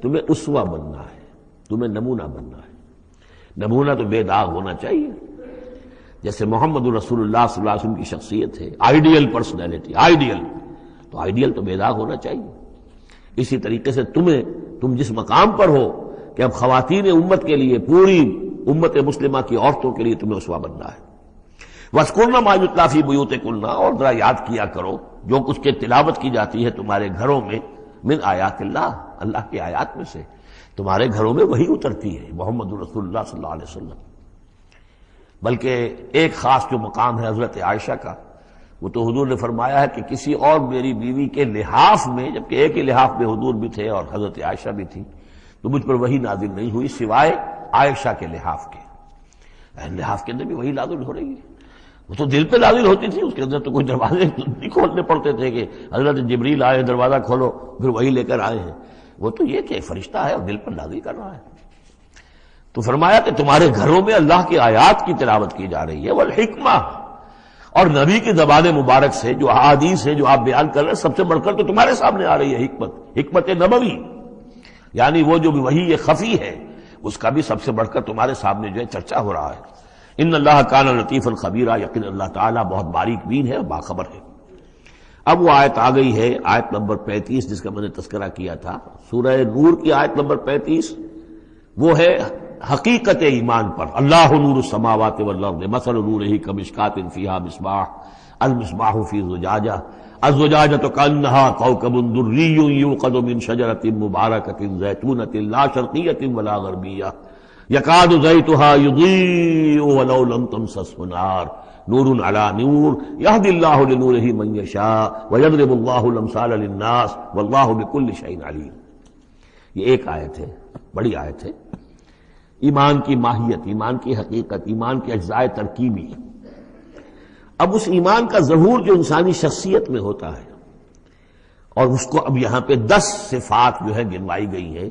تمہیں اسوہ بننا ہے، تمہیں نمونہ بننا ہے. نمونہ تو بے داغ ہونا چاہیے، جیسے محمد رسول اللہ صلی اللہ علیہ وسلم کی شخصیت ہے، آئیڈیل پرسنالٹی، آئیڈیل، تو آئیڈیل تو بے داغ ہونا چاہیے. اسی طریقے سے تم جس مقام پر ہو کہ اب خواتین امت کے لیے، پوری امت مسلمہ کی عورتوں کے لیے تمہیں اسوہ بننا ہے. وَاذْكُرْنَ مَا يُتْلَىٰ فِي بُيُوتِكُنَّ، اور ذرا یاد کیا کرو جو کچھ کے تلاوت کی جاتی ہے تمہارے گھروں میں، من آیات اللہ، اللہ کی آیات میں سے. تمہارے گھروں میں وہی اترتی ہے محمد رسول اللہ صلی اللہ علیہ وسلم. بلکہ ایک خاص جو مقام ہے حضرت عائشہ کا، وہ تو حضور نے فرمایا ہے کہ کسی اور میری بیوی کے لحاف میں، جبکہ ایک ہی لحاف میں حضور بھی تھے اور حضرت عائشہ بھی تھی، تو مجھ پر وہی نازل نہیں ہوئی سوائے عائشہ کے لحاف کے. لحاف کے اندر بھی وہی نازل ہو رہی ہے. وہ تو دل پہ نازل ہوتی تھی، اس کے اندر تو کوئی دروازے نہیں کھولنے پڑتے تھے کہ حضرت جبریل آئے دروازہ کھولو پھر وہی لے کر آئے ہیں. وہ تو یہ کہ فرشتہ ہے اور دل پر نازل کر رہا ہے. تو فرمایا کہ تمہارے گھروں میں اللہ کی آیات کی تلاوت کی جا رہی ہے، والحکمہ، اور نبی کی زبان مبارک سے جو احادیث ہے جو آپ بیان کر رہے ہیں، سب سے بڑھ کر تو تمہارے سامنے آ رہی ہے حکمت، حکمت نبوی، یعنی وہ جو وحی خفی ہے اس کا بھی سب سے بڑھ کر تمہارے سامنے جو ہے چرچا ہو رہا ہے. ان اللہ کان لطیفا خبیرا، یقین اللہ تعالیٰ بہت باریک بین ہے اور باخبر ہے. اب وہ آیت آ گئی ہے، آیت نمبر 35 جس کا میں نے تذکرہ کیا تھا، سورہ نور کی آیت نمبر 35. وہ ہے حقیقت ایمان پر. اللہ نور السماوات والارض مثل نورہ کمشکاۃ فیہا مصباح المصباح فی زجاجہ الزجاجۃ کأنہا کوکب دری یوقد من شجرۃ مبارکۃ زیتونۃ لا شرقیۃ ولا غربیہ یکاد زیتھا یضیء ولو لم تمسسہ نار نور علی نور یہدی اللہ لنورہ من یشاء ویضرب اللہ الامثال للناس واللہ بکل شیء علیم. یہ ایک آیت ہے، بڑی آیت ہے. ایمان کی ماہیت، ایمان کی حقیقت، ایمان کے اجزاء ترکیبی. اب اس ایمان کا ظہور جو انسانی شخصیت میں ہوتا ہے، اور اس کو اب یہاں پہ 10 صفات جو ہے گنوائی گئی ہیں.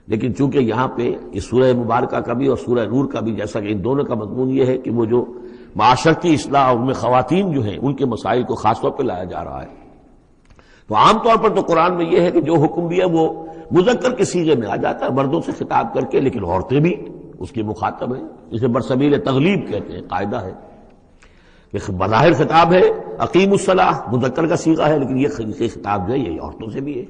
لیکن چونکہ یہاں پہ اس سورہ مبارکہ کا بھی اور سورہ نور کا بھی، جیسا کہ ان دونوں کا مضمون یہ ہے کہ وہ جو معاشرتی اصلاح اور ان میں خواتین جو ہیں ان کے مسائل کو خاص طور پہ لایا جا رہا ہے. تو عام طور پر تو قرآن میں یہ ہے کہ جو حکم بھی ہے وہ مذکر کے صیغے میں آ جاتا ہے، مردوں سے خطاب کر کے، لیکن عورتیں بھی اس کی مخاطب ہیں. اسے برسبیل تغلیب کہتے ہیں، قاعدہ ہے کہ بظاہر خطاب ہے اقیم الصلاۃ، مذکر کا صیغہ ہے، لیکن یہ خطاب جو ہے یہ عورتوں سے بھی ہے.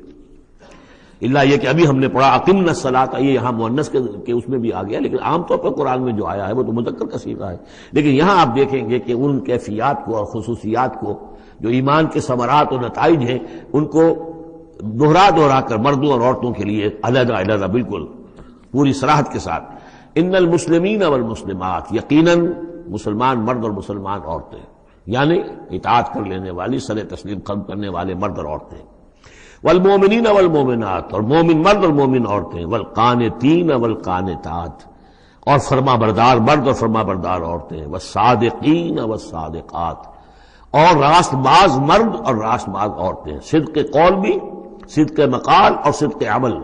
اللہ یہ کہ ابھی ہم نے پڑھا اقمنا الصلاۃ، یہ یہاں مؤنث کے اس میں بھی آ گیا، لیکن عام طور پر قرآن میں جو آیا ہے وہ تو مذکر کا صیغہ ہے. لیکن یہاں آپ دیکھیں گے کہ ان کیفیات کو اور خصوصیات کو جو ایمان کے ثمرات اور نتائج ہیں ان کو دہرا کر مردوں اور عورتوں کے لیے علیحدہ علیحدہ بالکل پوری صراحت کے ساتھ. ان المسلمین والمسلمات، یقیناً مسلمان مرد اور مسلمان عورتیں، یعنی اطاعت کر لینے والی، سر تسلیم قلم کرنے والے مرد اور عورتیں. والمومنین والمومنات، اور مومن مرد اور مومن عورتیں. والقانتین والقانتات، اور فرما بردار مرد اور فرما بردار عورتیں. والصادقین والصادقات، اور راست باز مرد اور راست باز عورتیں. صدق قول بھی، صدق مقال اور صدق عمل،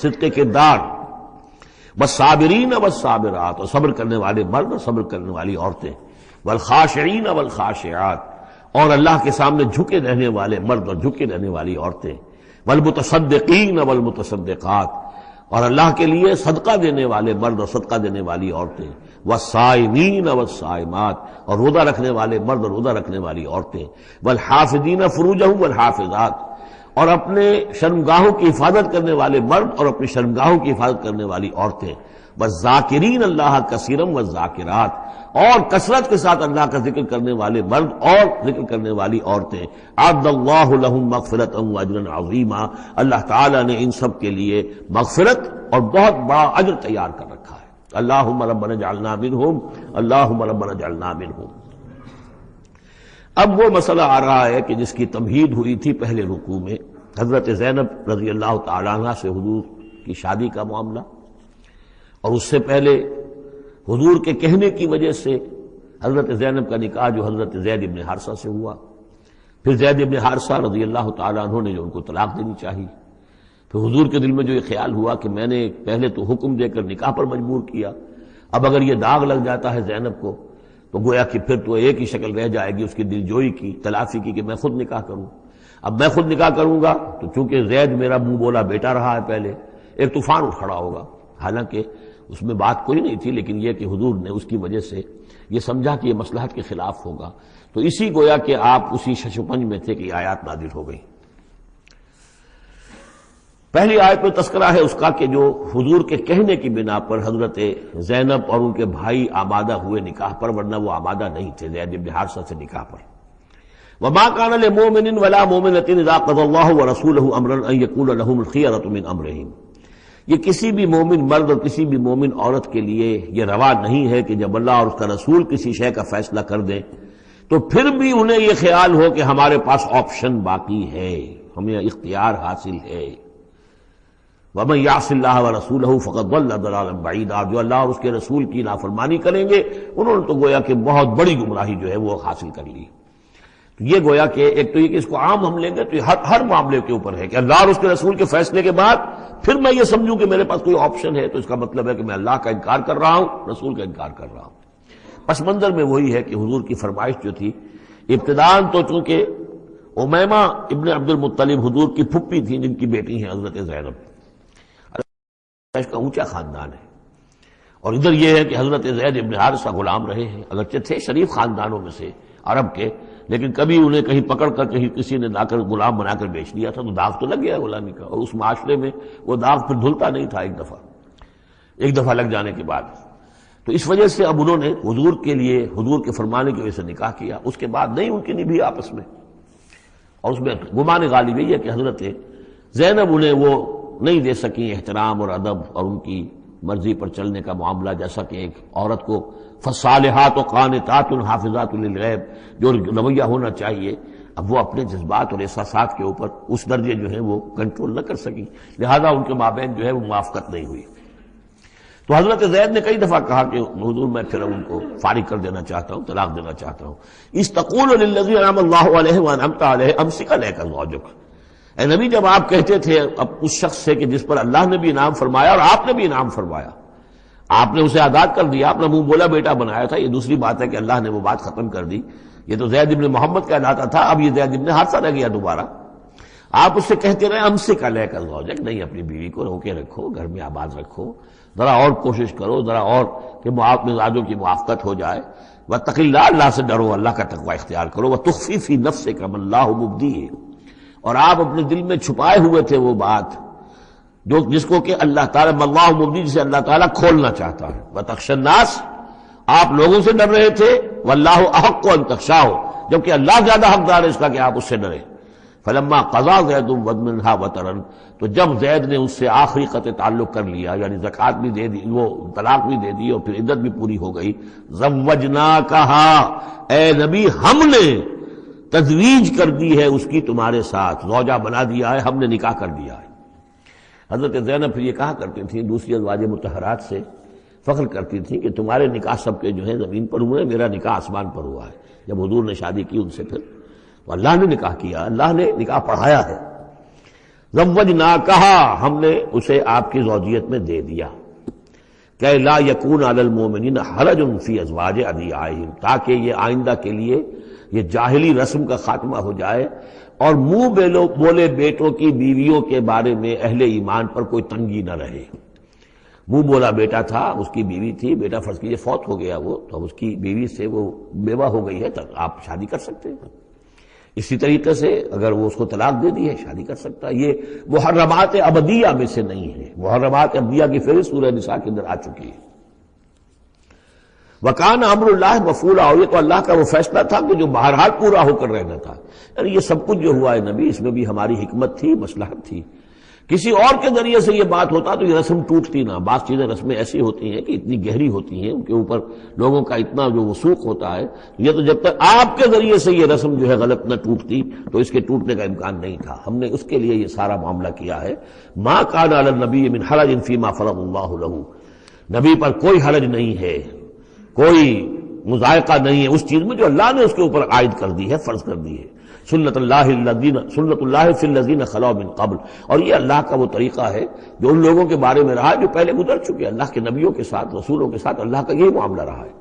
صدق کردار. والصابرین والصابرات، اور صبر کرنے والے مرد اور صبر کرنے والی عورتیں، والخاشعین والخاشعات، اور اللہ کے سامنے جھکے رہنے والے مرد اور جھکے رہنے والی عورتیں، والمتصدقین والمتصدقات، اور اللہ کے لیے صدقہ دینے والے مرد اور صدقہ دینے والی عورتیں، والصائمین والصائمات، اور روزہ رکھنے والے مرد اور روزہ رکھنے والی عورتیں، والحافظین فروجہم والحافظات، اور اپنے شرمگاہوں کی حفاظت کرنے والے مرد اور اپنی شرمگاہوں کی حفاظت کرنے والی عورتیں، والذاکرین اللہ کثیرا والذاکرات، اور کثرت کے ساتھ اللہ کا ذکر کرنے والے مرد اور ذکر کرنے والی عورتیں، اعد اللہ لہم مغفرۃ واجرا عظیما، اللہ تعالیٰ نے ان سب کے لیے مغفرت اور بہت بڑا اجر تیار کر رکھا ہے۔ اللہم ربنا اجعلنا منہم، اللہم ربنا اجعلنا منہم۔ اب وہ مسئلہ آ رہا ہے کہ جس کی تمہید ہوئی تھی پہلے رکوع میں، حضرت زینب رضی اللہ تعالیٰ عنہ سے حضور کی شادی کا معاملہ، اور اس سے پہلے حضور کے کہنے کی وجہ سے حضرت زینب کا نکاح جو حضرت زید ابن حارثہ سے ہوا، پھر زید ابن حارثہ رضی اللہ تعالیٰ عنہ نے جو ان کو طلاق دینی چاہی، پھر حضور کے دل میں جو یہ خیال ہوا کہ میں نے پہلے تو حکم دے کر نکاح پر مجبور کیا، اب اگر یہ داغ لگ جاتا ہے زینب کو تو گویا کہ پھر تو ایک ہی شکل رہ جائے گی اس کی دل جوئی کی، تلافی کی، کہ میں خود نکاح کروں۔ اب میں خود نکاح کروں گا تو چونکہ زید میرا منہ بولا بیٹا رہا ہے پہلے، ایک طوفان اٹھ کھڑا ہوگا، حالانکہ اس میں بات کوئی نہیں تھی، لیکن یہ کہ حضور نے اس کی وجہ سے یہ سمجھا کہ یہ مصلحت کے خلاف ہوگا، تو اسی گویا کہ آپ اسی ششپنج میں تھے کہ یہ آیات نازل ہو گئی۔ پہلی آیت میں تذکرہ ہے اس کا کہ جو حضور کے کہنے کی بنا پر حضرت زینب اور ان کے بھائی آمادہ ہوئے نکاح پر، ورنہ وہ آمادہ نہیں تھے زید بن حارثہ سے نکاح پر۔ وما كان لمؤمن ولا مؤمنة اذا قضى الله ورسوله امرا ان يكون لهم الخيرة من امرهم، یہ کسی بھی مومن مرد اور کسی بھی مومن عورت کے لیے یہ روا نہیں ہے کہ جب اللہ اور اس کا رسول کسی شے کا فیصلہ کر دیں تو پھر بھی انہیں یہ خیال ہو کہ ہمارے پاس آپشن باقی ہے، ہمیں اختیار حاصل ہے۔ وَمَن يَعْصِ اللَّهَ وَرَسُولَهُ فَقَدْ ضَلَّ ضَلَالًا بَعِيدًا، جو اللہ اور اس کے رسول کی نافرمانی کریں گے انہوں نے تو گویا کہ بہت بڑی گمراہی جو ہے وہ حاصل کر لی۔ تو یہ گویا کہ ایک تو یہ کہ اس کو عام ہم لیں گے تو یہ ہر معاملے کے اوپر ہے کہ اللہ اور اس کے رسول کے فیصلے کے بعد پھر میں یہ سمجھوں کہ میرے پاس کوئی آپشن ہے، تو اس کا مطلب ہے کہ میں اللہ کا انکار کر رہا ہوں، رسول کا انکار کر رہا ہوں۔ پس منظر میں وہی ہے کہ حضور کی فرمائش جو تھی ابتداءً تو چونکہ امیمہ ابن عبد المطلب حضور کی پھپھی تھی جن کی بیٹی ہیں حضرت زینب، اس کا اونچا خاندان ہے، اور ادھر یہ ہے کہ حضرت زید ابن حارثہ غلام رہے ہیں، اگرچہ تھے شریف خاندانوں میں سے عرب کے، لیکن کبھی انہیں کہیں پکڑ کر کہیں کسی نے لا کر غلام بنا کر بیچ دیا تھا تو داغ تو لگ گیا غلامی کا، اور اس معاشرے میں وہ داغ پھر دھلتا نہیں تھا ایک دفعہ لگ جانے کے بعد۔ تو اس وجہ سے اب انہوں نے حضور کے لیے حضور کے فرمانے کی وجہ سے نکاح کیا، اس کے بعد نہیں ان کی نبھی آپس میں، اور اس میں گمان غالب یہ ہے کہ حضرت زینب انہیں وہ نہیں دے سکی احترام اور ادب اور ان کی مرضی پر چلنے کا معاملہ، جیسا کہ ایک عورت کو فصالحات و قانتات حافظات للغیب جو رویہ ہونا چاہیے، اب وہ اپنے جذبات اور احساسات کے اوپر اس درجے جو ہے وہ کنٹرول نہ کر سکی، لہذا ان کے مابین جو ہے وہ موافقت نہیں ہوئی۔ تو حضرت زید نے کئی دفعہ کہا کہ حضور میں پھر ان کو فارغ کر دینا چاہتا ہوں، طلاق دینا چاہتا ہوں۔ استقول للذی انعم اللہ علیہ وانعمت علیہ امسک علیک زوجک، اے نبی جب آپ کہتے تھے اب اس شخص سے کہ جس پر اللہ نے بھی انعام فرمایا اور آپ نے بھی انعام فرمایا، آپ نے اسے آزاد کر دیا، اپنا منہ بولا بیٹا بنایا تھا، یہ دوسری بات ہے کہ اللہ نے وہ بات ختم کر دی، یہ تو زید ابن محمد کہلاتا تھا، اب یہ زید ابن حارثہ رہ گیا دوبارہ۔ آپ اس سے کہتے رہے امسک علیک زوجک، نہیں اپنی بیوی کو روکے رکھو، گھر میں آباد رکھو، ذرا اور کوشش کرو، ذرا اور کہ مزاجوں کی موافقت ہو جائے، واتق اللہ، اللہ سے ڈرو، اللہ کا تقوی اختیار کرو، وتخفی فی نفسک ما اللہ مبدیہ، اور آپ اپنے دل میں چھپائے ہوئے تھے وہ بات جو جس کو کہ اللہ تعالیٰ اللہ مبدی، جسے اللہ تعالیٰ کھولنا چاہتا ہے، وتخشى الناس، آپ لوگوں سے ڈر رہے تھے، واللہ احق ان تخشاہ، جبکہ اللہ زیادہ حقدار ہے اس کا کہ آپ اس سے ڈریں۔ فلما قضى زید منها وطرا، تو جب زید نے اس سے آخری قطع تعلق کر لیا، یعنی زکوٰۃ بھی دے دی، وہ طلاق بھی دے دی اور پھر عدت بھی پوری ہو گئی، زوجناکہا، اے نبی ہم نے تزویج کر دی ہے اس کی تمہارے ساتھ، زوجہ بنا دیا ہے، ہم نے نکاح کر دیا ہے۔ حضرت زینب پھر یہ کہا کرتی تھیں دوسری ازواج مطہرات سے، فخر کرتی تھیں کہ تمہارے نکاح سب کے جو ہیں زمین پر ہوئے، میرا نکاح آسمان پر ہوا ہے۔ جب حضور نے شادی کی ان سے پھر تو اللہ نے نکاح کیا، اللہ نے نکاح پڑھایا ہے۔ زوجناکہا، ہم نے اسے آپ کی زوجیت میں دے دیا۔ کہ لا یکون علی المؤمنین حرج فی ازواج ادعیائہم، تاکہ یہ آئندہ کے لیے یہ جاہلی رسم کا خاتمہ ہو جائے اور منہ بولے بیٹوں کی بیویوں کے بارے میں اہل ایمان پر کوئی تنگی نہ رہے۔ منہ بولا بیٹا تھا، اس کی بیوی تھی، بیٹا فرض کیجیے فوت ہو گیا وہ، تو اس کی بیوی سے وہ بیوہ ہو گئی ہے تو آپ شادی کر سکتے ہیں۔ اسی طریقے سے اگر وہ اس کو طلاق دے دی ہے شادی کر سکتا ہے۔ یہ محرمات ابدیہ میں سے نہیں ہے، محرمات ابدیہ کی فہرست سورہ نساء کے اندر آ چکی ہے۔ وَكَانَ أَمْرُ اللَّهِ مَفْعُولًا، اور یہ تو اللہ کا وہ فیصلہ تھا کہ جو بہرحال پورا ہو کر رہنا تھا۔ یعنی یہ سب کچھ جو ہوا ہے نبی، اس میں بھی ہماری حکمت تھی، مصلحت تھی۔ کسی اور کے ذریعے سے یہ بات ہوتا تو یہ رسم ٹوٹتی نہ۔ بعض چیزیں رسمیں ایسی ہوتی ہیں کہ اتنی گہری ہوتی ہیں، ان کے اوپر لوگوں کا اتنا جو وثوق ہوتا ہے، یہ تو جب تک آپ کے ذریعے سے یہ رسم جو ہے غلط نہ ٹوٹتی تو اس کے ٹوٹنے کا امکان نہیں تھا۔ ہم نے اس کے لیے یہ سارا معاملہ کیا ہے۔ ما کان علی النبی من حرج فیما فرض اللہ لہ، نبی پر کوئی حرج نہیں ہے، کوئی مضائقہ نہیں ہے اس چیز میں جو اللہ نے اس کے اوپر عائد کر دی ہے، فرض کر دی ہے۔ سنت اللہ فی الذین خلو من قبل، اور یہ اللہ کا وہ طریقہ ہے جو ان لوگوں کے بارے میں رہا جو پہلے گزر چکے۔ اللہ کے نبیوں کے ساتھ، رسولوں کے ساتھ اللہ کا یہی معاملہ رہا ہے۔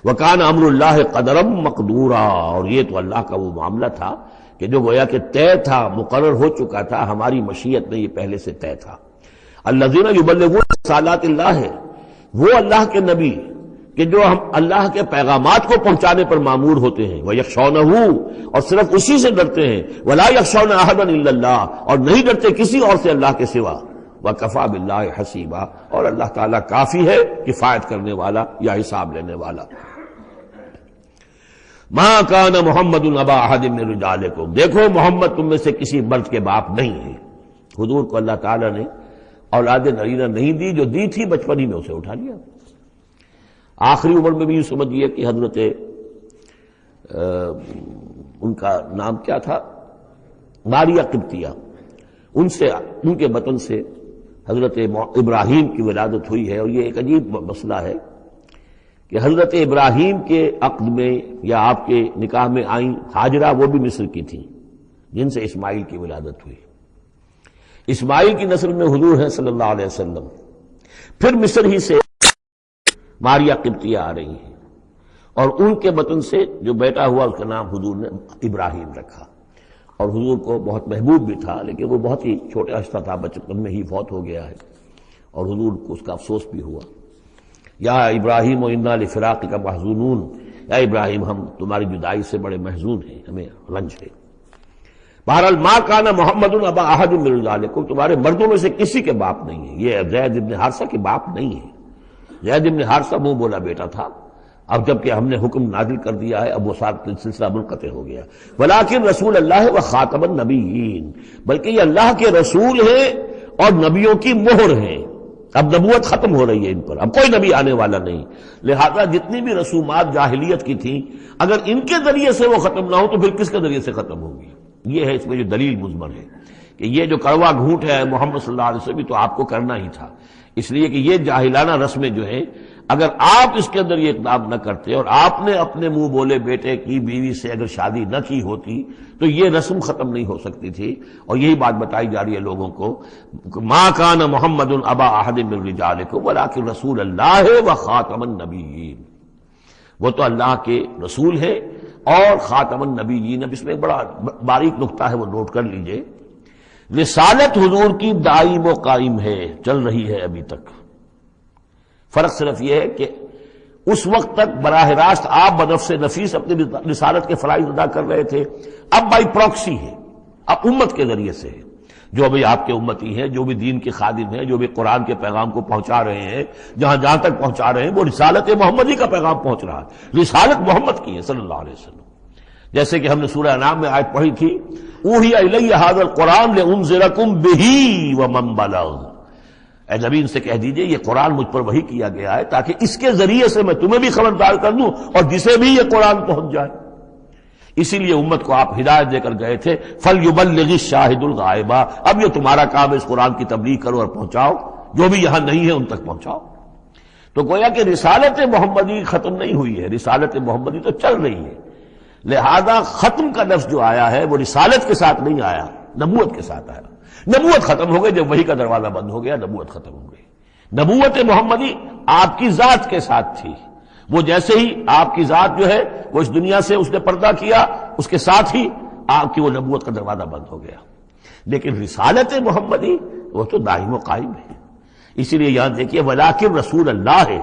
وَكَانَ أَمْرُ اللَّهِ قَدَرًا مَقْدُورًا، اور یہ تو اللہ کا وہ معاملہ تھا کہ جو گویا کہ طے تھا، مقرر ہو چکا تھا، ہماری مشیت میں یہ پہلے سے طے تھا۔ الَّذِينَ يُبَلِّغُونَ رِسَالَاتِ اللَّهِ، وہ اللہ کے نبی کہ جو ہم اللہ کے پیغامات کو پہنچانے پر مامور ہوتے ہیں، وَيَخْشَوْنَهُ، اور صرف اسی سے ڈرتے ہیں، وَلَا يَخْشَوْنَ أَحَدًا إِلَّا اللَّهَ، اور نہیں ڈرتے کسی اور سے اللہ کے سوا، وَكَفَى بِاللَّهِ حَسِيبًا، اور اللہ تعالیٰ کافی ہے کفایت کرنے والا یا حساب لینے والا۔ مَا كَانَ مُحَمَّدٌ أَبَا أَحَدٍ مِّن رِجَالِكُمْ، دیکھو محمد تم میں سے کسی مرد کے باپ نہیں ہے۔ حضور کو اللہ تعالیٰ نے اولاد نرینہ نہیں دی، جو دی تھی بچپن ہی میں اسے اٹھا لیا۔ آخری عمر میں بھی یہ سمجھیے کہ حضرت ان کا نام کیا تھا، ماریہ قبطیہ، ان کے بطن سے حضرت ابراہیم کی ولادت ہوئی ہے۔ اور یہ ایک عجیب مسئلہ ہے کہ حضرت ابراہیم کے عقد میں یا آپ کے نکاح میں آئیں ہاجرہ، وہ بھی مصر کی تھیں جن سے اسماعیل کی ولادت ہوئی۔ اسماعیل کی نسل میں حضور ہیں صلی اللہ علیہ وسلم، پھر مصر ہی سے ماریہ قبطیہ آ رہی ہیں، اور ان کے بطن سے جو بیٹا ہوا اس کا نام حضور نے ابراہیم رکھا۔ اور حضور کو بہت محبوب بھی تھا، لیکن وہ بہت ہی چھوٹا ہستہ تھا، بچپن میں ہی فوت ہو گیا ہے، اور حضور کو اس کا افسوس بھی ہوا۔ یا ابراہیم انا لفراقک محزونون، یا ابراہیم ہم تمہاری جدائی سے بڑے محزون ہیں، ہمیں رنج ہے۔ بہرحال ما کان محمد ابا احد من رجالکم، تمہارے مردوں میں سے کسی کے باپ نہیں ہے۔ یہ زید بن حارثہ کے باپ نہیں ہے۔ زید بن حارثہ منہ بولا بیٹا تھا، اب جب کہ ہم نے حکم نازل کر دیا ہے اب وہ سلسلہ منقطع ہو گیا۔ ولیکن رسول اللہ و خاتم النبیین، بلکہ یہ اللہ کے رسول ہیں اور نبیوں کی مہر ہیں۔ اب نبوت ختم ہو رہی ہے ان پر، اب کوئی نبی آنے والا نہیں، لہذا جتنی بھی رسومات جاہلیت کی تھیں اگر ان کے ذریعے سے وہ ختم نہ ہو تو پھر کس کے ذریعے سے ختم ہوگی؟ یہ ہے اس میں جو دلیل مضمر ہے کہ یہ جو کڑوا گھونٹ ہے محمد صلی اللہ علیہ وسلم تو آپ کو کرنا ہی تھا، اس لیے کہ یہ جاہلانہ رسمیں جو ہیں اگر آپ اس کے اندر یہ اقدام نہ کرتے اور آپ نے اپنے منہ بولے بیٹے کی بیوی سے اگر شادی نہ کی ہوتی تو یہ رسم ختم نہیں ہو سکتی تھی۔ اور یہی بات بتائی جا رہی ہے لوگوں کو، ما کان محمد ابا احد من رجالکم ولکن رسول اللہ و خاتم النبیین، وہ تو اللہ کے رسول ہیں اور خاتم النبیین۔ اب اس میں ایک بڑا باریک نقطہ ہے، وہ نوٹ کر لیجئے، رسالت حضور کی دائم و قائم ہے، چل رہی ہے ابھی تک۔ فرق صرف یہ ہے کہ اس وقت تک براہ راست آپ بنفس نفیس اپنی رسالت کے فرائض ادا کر رہے تھے، اب بائی پراکسی ہے، اب امت کے ذریعے سے ہے۔ جو بھی آپ کے امتی ہیں، جو بھی دین کے خادم ہیں، جو بھی قرآن کے پیغام کو پہنچا رہے ہیں، جہاں جہاں تک پہنچا رہے ہیں وہ رسالت محمدی کا پیغام پہنچ رہا ہے، رسالت محمد کی ہے صلی اللہ علیہ وسلم۔ جیسے کہ ہم نے سورہ انعام میں آیت پڑھی تھی، اوحی الی ھذا القرآن لانذرکم بہ ومن بلغ، اے نبی ان سے کہہ دیجئے یہ قرآن مجھ پر وحی کیا گیا ہے تاکہ اس کے ذریعے سے میں تمہیں بھی خبردار کر دوں اور جسے بھی یہ قرآن پہنچ جائے۔ اسی لیے امت کو آپ ہدایت دے کر گئے تھے، فَلْيُبَلِّغِ الشَّاهِدُ الْغَائِبَ، اب یہ تمہارا کام ہے اس قرآن کی تبلیغ کرو اور پہنچاؤ، جو بھی یہاں نہیں ہے ان تک پہنچاؤ۔ تو گویا کہ رسالت محمدی ختم نہیں ہوئی ہے، رسالت محمدی تو چل رہی ہے، لہذا ختم کا لفظ جو آیا ہے وہ رسالت کے ساتھ نہیں آیا، نبوت کے ساتھ آیا۔ نبوت ختم ہو گئی جب وحی کا دروازہ بند ہو گیا، نبوت ختم ہو گئی۔ نبوت محمدی آپ کی ذات کے ساتھ تھی، وہ جیسے ہی آپ کی ذات جو ہے وہ اس دنیا سے اس نے پردہ کیا، اس کے ساتھ ہی آپ کی وہ نبوت کا دروازہ بند ہو گیا. لیکن رسالت محمدی وہ تو دائم و قائم ہے. اسی لیے یاد دیکھیے ولیکن رسول اللہ ہے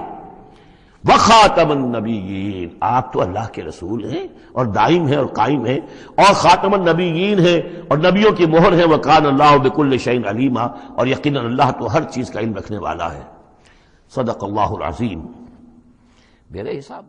وخاتم النبیین، آپ تو اللہ کے رسول ہیں اور دائم ہیں اور قائم ہیں، اور خاتم النبیین ہیں اور نبیوں کی مہر ہے. وکان اللہ بکل شیء علیما، اور یقیناً اللہ تو ہر چیز کا علم رکھنے والا ہے. صدق اللہ العظیم. میرے حساب